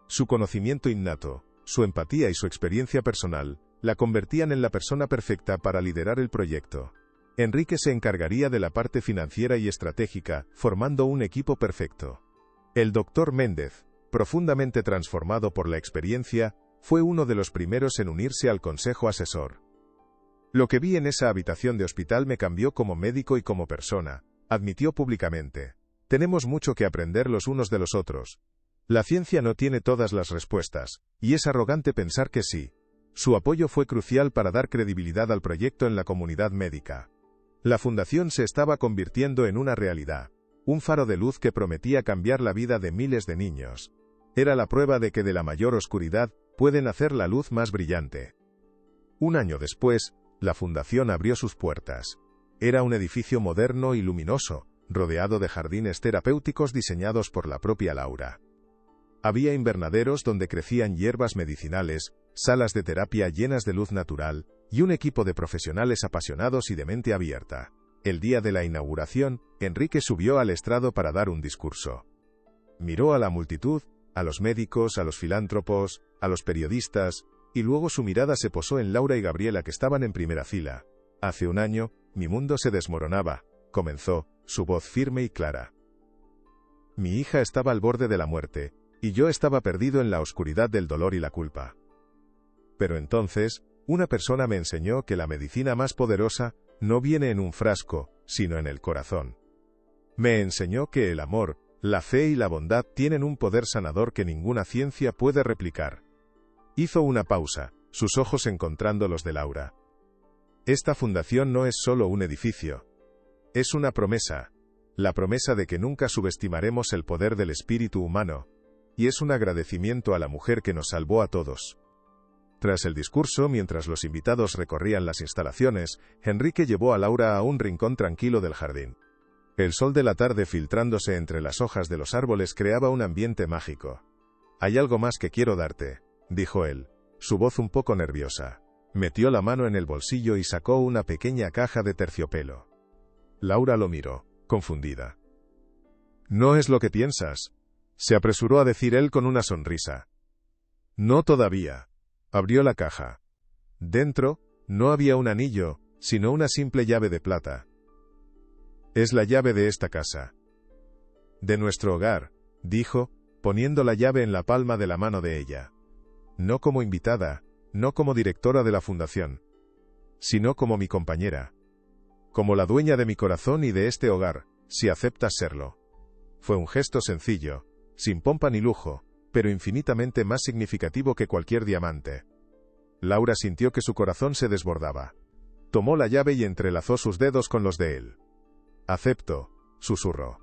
[SPEAKER 1] Su conocimiento innato, su empatía y su experiencia personal, la convertían en la persona perfecta para liderar el proyecto. Enrique se encargaría de la parte financiera y estratégica, formando un equipo perfecto. El Dr. Méndez, profundamente transformado por la experiencia, fue uno de los primeros en unirse al consejo asesor. Lo que vi en esa habitación de hospital me cambió como médico y como persona, admitió públicamente. Tenemos mucho que aprender los unos de los otros. La ciencia no tiene todas las respuestas, y es arrogante pensar que sí. Su apoyo fue crucial para dar credibilidad al proyecto en la comunidad médica. La fundación se estaba convirtiendo en una realidad, un faro de luz que prometía cambiar la vida de miles de niños. Era la prueba de que de la mayor oscuridad puede nacer la luz más brillante. Un año después, la fundación abrió sus puertas. Era un edificio moderno y luminoso, rodeado de jardines terapéuticos diseñados por la propia Laura. Había invernaderos donde crecían hierbas medicinales, salas de terapia llenas de luz natural, y un equipo de profesionales apasionados y de mente abierta. El día de la inauguración, Enrique subió al estrado para dar un discurso. Miró a la multitud, a los médicos, a los filántropos, a los periodistas, y luego su mirada se posó en Laura y Gabriela que estaban en primera fila. Hace un año, mi mundo se desmoronaba, comenzó, su voz firme y clara. Mi hija estaba al borde de la muerte, y yo estaba perdido en la oscuridad del dolor y la culpa. Pero entonces, una persona me enseñó que la medicina más poderosa no viene en un frasco, sino en el corazón. Me enseñó que el amor, la fe y la bondad tienen un poder sanador que ninguna ciencia puede replicar. Hizo una pausa, sus ojos encontrando los de Laura. Esta fundación no es solo un edificio. Es una promesa. La promesa de que nunca subestimaremos el poder del espíritu humano. Y es un agradecimiento a la mujer que nos salvó a todos. Tras el discurso, mientras los invitados recorrían las instalaciones, Enrique llevó a Laura a un rincón tranquilo del jardín. El sol de la tarde filtrándose entre las hojas de los árboles creaba un ambiente mágico. «Hay algo más que quiero darte», dijo él, su voz un poco nerviosa. Metió la mano en el bolsillo y sacó una pequeña caja de terciopelo. Laura lo miró, confundida. «No es lo que piensas», se apresuró a decir él con una sonrisa. «No todavía». Abrió la caja. Dentro, no había un anillo, sino una simple llave de plata. «Es la llave de esta casa. De nuestro hogar», dijo, poniendo la llave en la palma de la mano de ella. «No como invitada, no como directora de la fundación, sino como mi compañera. Como la dueña de mi corazón y de este hogar, si aceptas serlo». Fue un gesto sencillo, sin pompa ni lujo, pero infinitamente más significativo que cualquier diamante. Laura sintió que su corazón se desbordaba. Tomó la llave y entrelazó sus dedos con los de él. «Acepto», susurró.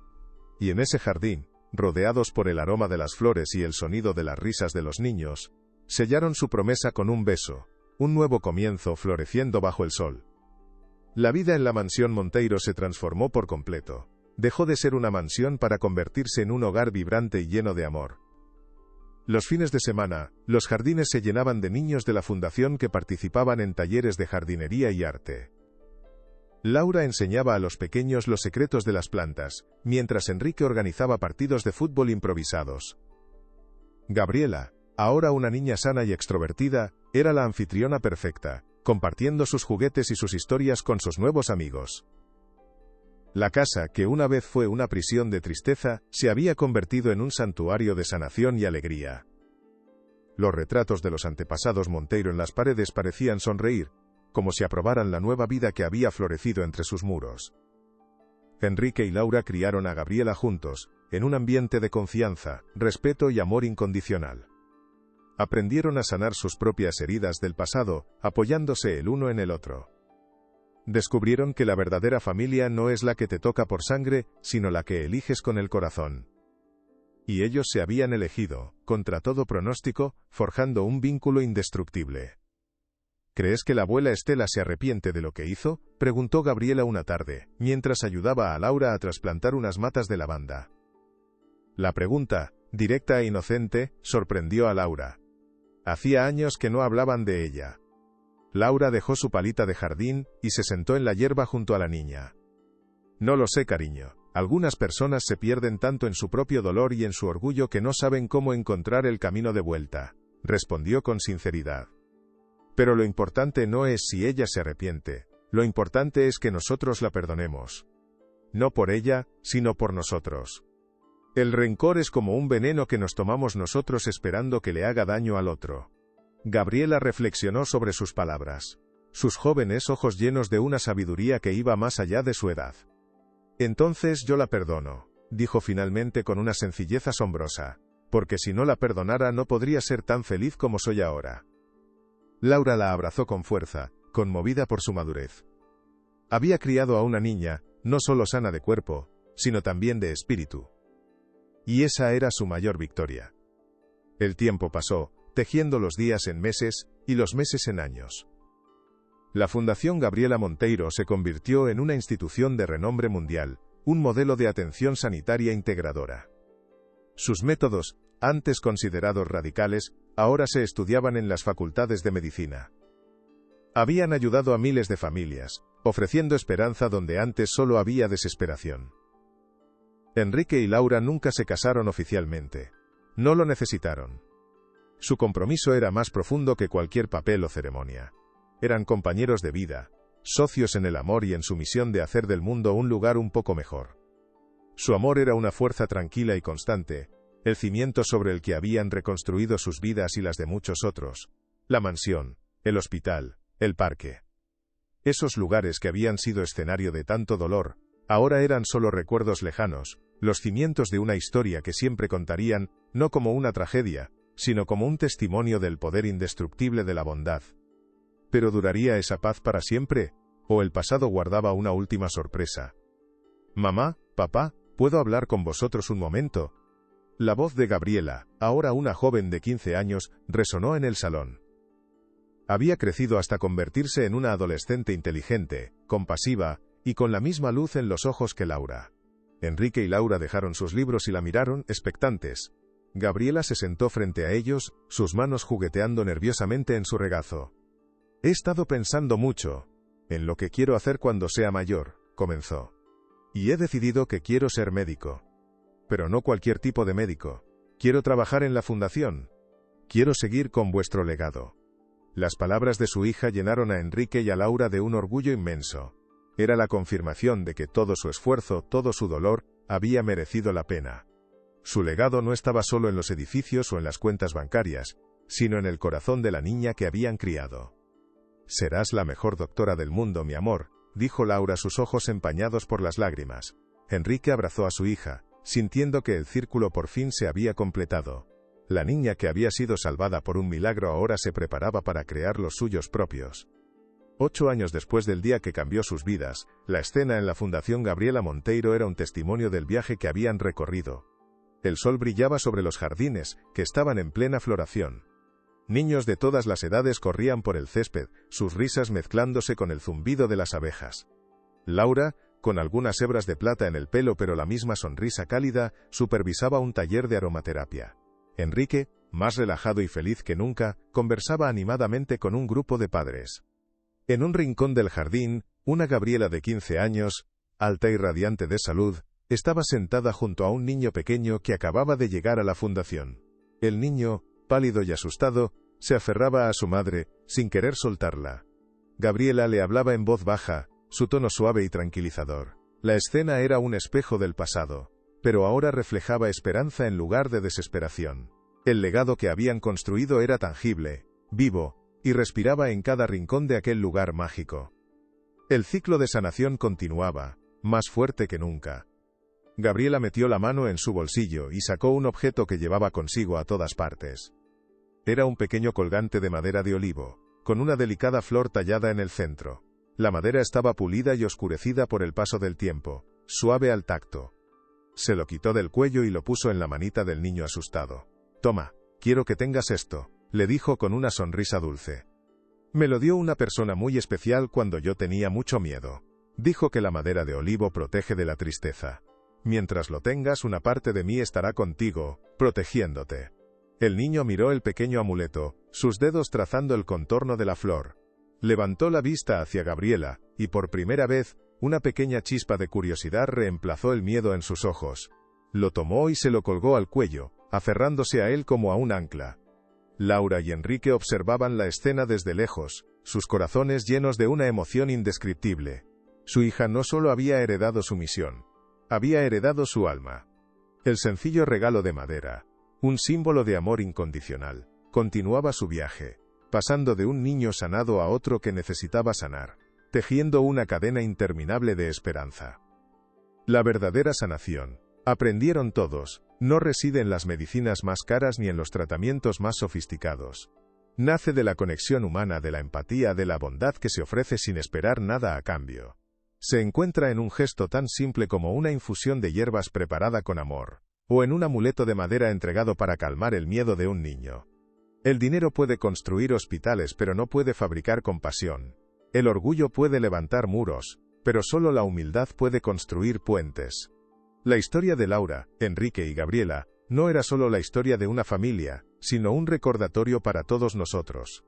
[SPEAKER 1] Y en ese jardín, rodeados por el aroma de las flores y el sonido de las risas de los niños, sellaron su promesa con un beso, un nuevo comienzo floreciendo bajo el sol. La vida en la mansión Monteiro se transformó por completo. Dejó de ser una mansión para convertirse en un hogar vibrante y lleno de amor. Los fines de semana, los jardines se llenaban de niños de la fundación que participaban en talleres de jardinería y arte. Laura enseñaba a los pequeños los secretos de las plantas, mientras Enrique organizaba partidos de fútbol improvisados. Gabriela, ahora una niña sana y extrovertida, era la anfitriona perfecta, compartiendo sus juguetes y sus historias con sus nuevos amigos. La casa, que una vez fue una prisión de tristeza, se había convertido en un santuario de sanación y alegría. Los retratos de los antepasados Monteiro en las paredes parecían sonreír, como si aprobaran la nueva vida que había florecido entre sus muros. Enrique y Laura criaron a Gabriela juntos, en un ambiente de confianza, respeto y amor incondicional. Aprendieron a sanar sus propias heridas del pasado, apoyándose el uno en el otro. Descubrieron que la verdadera familia no es la que te toca por sangre, sino la que eliges con el corazón. Y ellos se habían elegido, contra todo pronóstico, forjando un vínculo indestructible. ¿Crees que la abuela Estela se arrepiente de lo que hizo?, preguntó Gabriela una tarde, mientras ayudaba a Laura a trasplantar unas matas de lavanda. La pregunta, directa e inocente, sorprendió a Laura. Hacía años que no hablaban de ella. Laura dejó su palita de jardín y se sentó en la hierba junto a la niña. «No lo sé, cariño. Algunas personas se pierden tanto en su propio dolor y en su orgullo que no saben cómo encontrar el camino de vuelta», respondió con sinceridad. «Pero lo importante no es si ella se arrepiente, lo importante es que nosotros la perdonemos. No por ella, sino por nosotros. El rencor es como un veneno que nos tomamos nosotros esperando que le haga daño al otro». Gabriela reflexionó sobre sus palabras. Sus jóvenes ojos llenos de una sabiduría que iba más allá de su edad. «Entonces yo la perdono», dijo finalmente con una sencillez asombrosa, «porque si no la perdonara no podría ser tan feliz como soy ahora». Laura la abrazó con fuerza, conmovida por su madurez. Había criado a una niña, no solo sana de cuerpo, sino también de espíritu. Y esa era su mayor victoria. El tiempo pasó, tejiendo los días en meses, y los meses en años. La Fundación Gabriela Monteiro se convirtió en una institución de renombre mundial, un modelo de atención sanitaria integradora. Sus métodos, antes considerados radicales, ahora se estudiaban en las facultades de medicina. Habían ayudado a miles de familias, ofreciendo esperanza donde antes solo había desesperación. Enrique y Laura nunca se casaron oficialmente. No lo necesitaron. Su compromiso era más profundo que cualquier papel o ceremonia. Eran compañeros de vida, socios en el amor y en su misión de hacer del mundo un lugar un poco mejor. Su amor era una fuerza tranquila y constante, el cimiento sobre el que habían reconstruido sus vidas y las de muchos otros. La mansión, el hospital, el parque. Esos lugares que habían sido escenario de tanto dolor, ahora eran solo recuerdos lejanos, los cimientos de una historia que siempre contarían, no como una tragedia, sino como un testimonio del poder indestructible de la bondad. ¿Pero duraría esa paz para siempre? ¿O el pasado guardaba una última sorpresa? «Mamá, papá, ¿puedo hablar con vosotros un momento?» La voz de Gabriela, ahora una joven de 15 años, resonó en el salón. Había crecido hasta convertirse en una adolescente inteligente, compasiva, y con la misma luz en los ojos que Laura. Enrique y Laura dejaron sus libros y la miraron, expectantes. Gabriela se sentó frente a ellos, sus manos jugueteando nerviosamente en su regazo. «He estado pensando mucho en lo que quiero hacer cuando sea mayor», comenzó. «Y he decidido que quiero ser médico. Pero no cualquier tipo de médico. Quiero trabajar en la fundación. Quiero seguir con vuestro legado». Las palabras de su hija llenaron a Enrique y a Laura de un orgullo inmenso. Era la confirmación de que todo su esfuerzo, todo su dolor, había merecido la pena. Su legado no estaba solo en los edificios o en las cuentas bancarias, sino en el corazón de la niña que habían criado. «Serás la mejor doctora del mundo, mi amor», dijo Laura, sus ojos empañados por las lágrimas. Enrique abrazó a su hija, sintiendo que el círculo por fin se había completado. La niña que había sido salvada por un milagro ahora se preparaba para crear los suyos propios. 8 años después del día que cambió sus vidas, la escena en la Fundación Gabriela Monteiro era un testimonio del viaje que habían recorrido. El sol brillaba sobre los jardines, que estaban en plena floración. Niños de todas las edades corrían por el césped, sus risas mezclándose con el zumbido de las abejas. Laura, con algunas hebras de plata en el pelo pero la misma sonrisa cálida, supervisaba un taller de aromaterapia. Enrique, más relajado y feliz que nunca, conversaba animadamente con un grupo de padres. En un rincón del jardín, una Gabriela de 15 años, alta y radiante de salud, estaba sentada junto a un niño pequeño que acababa de llegar a la fundación. El niño, pálido y asustado, se aferraba a su madre, sin querer soltarla. Gabriela le hablaba en voz baja, su tono suave y tranquilizador. La escena era un espejo del pasado, pero ahora reflejaba esperanza en lugar de desesperación. El legado que habían construido era tangible, vivo, y respiraba en cada rincón de aquel lugar mágico. El ciclo de sanación continuaba, más fuerte que nunca. Gabriela metió la mano en su bolsillo y sacó un objeto que llevaba consigo a todas partes. Era un pequeño colgante de madera de olivo, con una delicada flor tallada en el centro. La madera estaba pulida y oscurecida por el paso del tiempo, suave al tacto. Se lo quitó del cuello y lo puso en la manita del niño asustado. «Toma, quiero que tengas esto», le dijo con una sonrisa dulce. «Me lo dio una persona muy especial cuando yo tenía mucho miedo. Dijo que la madera de olivo protege de la tristeza. Mientras lo tengas, una parte de mí estará contigo, protegiéndote». El niño miró el pequeño amuleto, sus dedos trazando el contorno de la flor. Levantó la vista hacia Gabriela, y por primera vez, una pequeña chispa de curiosidad reemplazó el miedo en sus ojos. Lo tomó y se lo colgó al cuello, aferrándose a él como a un ancla. Laura y Enrique observaban la escena desde lejos, sus corazones llenos de una emoción indescriptible. Su hija no solo había heredado su misión, había heredado su alma. El sencillo regalo de madera, un símbolo de amor incondicional, continuaba su viaje, pasando de un niño sanado a otro que necesitaba sanar, tejiendo una cadena interminable de esperanza. La verdadera sanación, aprendieron todos, no reside en las medicinas más caras ni en los tratamientos más sofisticados. Nace de la conexión humana, de la empatía, de la bondad que se ofrece sin esperar nada a cambio. Se encuentra en un gesto tan simple como una infusión de hierbas preparada con amor, o en un amuleto de madera entregado para calmar el miedo de un niño. El dinero puede construir hospitales, pero no puede fabricar compasión. El orgullo puede levantar muros, pero solo la humildad puede construir puentes. La historia de Laura, Enrique y Gabriela no era solo la historia de una familia, sino un recordatorio para todos nosotros.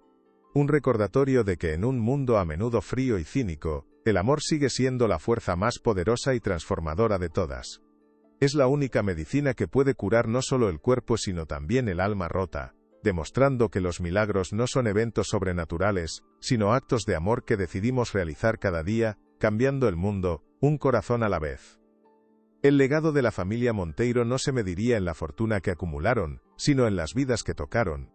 [SPEAKER 1] Un recordatorio de que en un mundo a menudo frío y cínico, el amor sigue siendo la fuerza más poderosa y transformadora de todas. Es la única medicina que puede curar no solo el cuerpo sino también el alma rota, demostrando que los milagros no son eventos sobrenaturales, sino actos de amor que decidimos realizar cada día, cambiando el mundo, un corazón a la vez. El legado de la familia Monteiro no se mediría en la fortuna que acumularon, sino en las vidas que tocaron.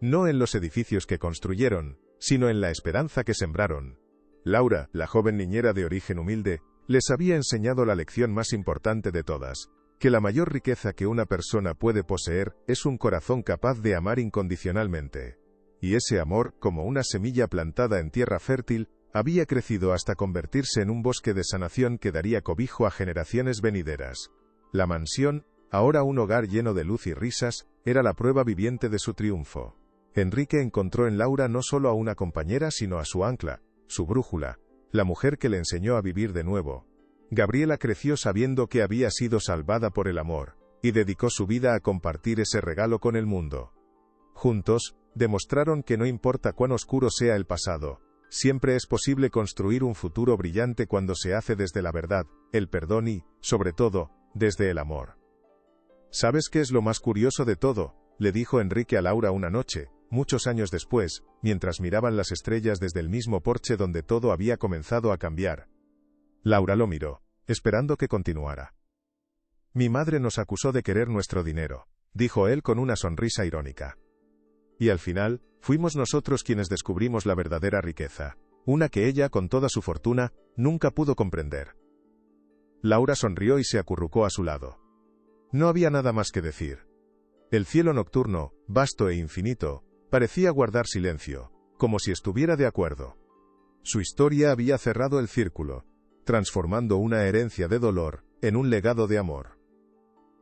[SPEAKER 1] No en los edificios que construyeron, sino en la esperanza que sembraron. Laura, la joven niñera de origen humilde, les había enseñado la lección más importante de todas, que la mayor riqueza que una persona puede poseer es un corazón capaz de amar incondicionalmente. Y ese amor, como una semilla plantada en tierra fértil, había crecido hasta convertirse en un bosque de sanación que daría cobijo a generaciones venideras. La mansión, ahora un hogar lleno de luz y risas, era la prueba viviente de su triunfo. Enrique encontró en Laura no solo a una compañera sino a su ancla, su brújula, la mujer que le enseñó a vivir de nuevo. Gabriela creció sabiendo que había sido salvada por el amor, y dedicó su vida a compartir ese regalo con el mundo. Juntos, demostraron que no importa cuán oscuro sea el pasado, siempre es posible construir un futuro brillante cuando se hace desde la verdad, el perdón y, sobre todo, desde el amor. ¿Sabes qué es lo más curioso de todo?, le dijo Enrique a Laura una noche, muchos años después, mientras miraban las estrellas desde el mismo porche donde todo había comenzado a cambiar. Laura lo miró, esperando que continuara. Mi madre nos acusó de querer nuestro dinero, dijo él con una sonrisa irónica. Y al final, fuimos nosotros quienes descubrimos la verdadera riqueza, una que ella, con toda su fortuna, nunca pudo comprender. Laura sonrió y se acurrucó a su lado. No había nada más que decir. El cielo nocturno, vasto e infinito, parecía guardar silencio, como si estuviera de acuerdo. Su historia había cerrado el círculo, transformando una herencia de dolor en un legado de amor.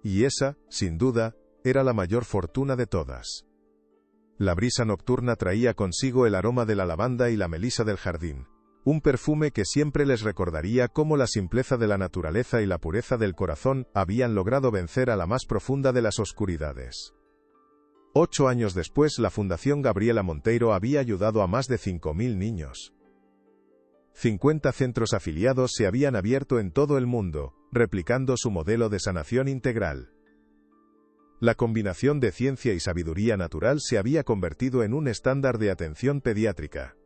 [SPEAKER 1] Y esa, sin duda, era la mayor fortuna de todas. La brisa nocturna traía consigo el aroma de la lavanda y la melisa del jardín, un perfume que siempre les recordaría cómo la simpleza de la naturaleza y la pureza del corazón habían logrado vencer a la más profunda de las oscuridades. 8 años después, la Fundación Gabriela Monteiro había ayudado a más de 5.000 niños. 50 centros afiliados se habían abierto en todo el mundo, replicando su modelo de sanación integral. La combinación de ciencia y sabiduría natural se había convertido en un estándar de atención pediátrica.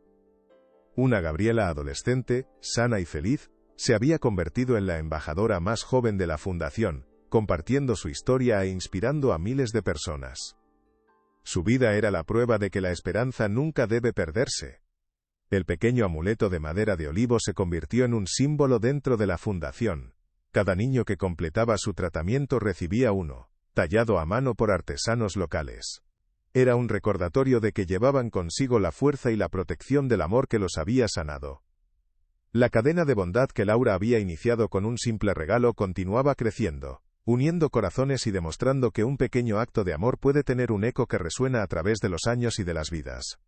[SPEAKER 1] Una Gabriela adolescente, sana y feliz, se había convertido en la embajadora más joven de la fundación, compartiendo su historia e inspirando a miles de personas. Su vida era la prueba de que la esperanza nunca debe perderse. El pequeño amuleto de madera de olivo se convirtió en un símbolo dentro de la fundación. Cada niño que completaba su tratamiento recibía uno, tallado a mano por artesanos locales. Era un recordatorio de que llevaban consigo la fuerza y la protección del amor que los había sanado. La cadena de bondad que Laura había iniciado con un simple regalo continuaba creciendo, uniendo corazones y demostrando que un pequeño acto de amor puede tener un eco que resuena a través de los años y de las vidas.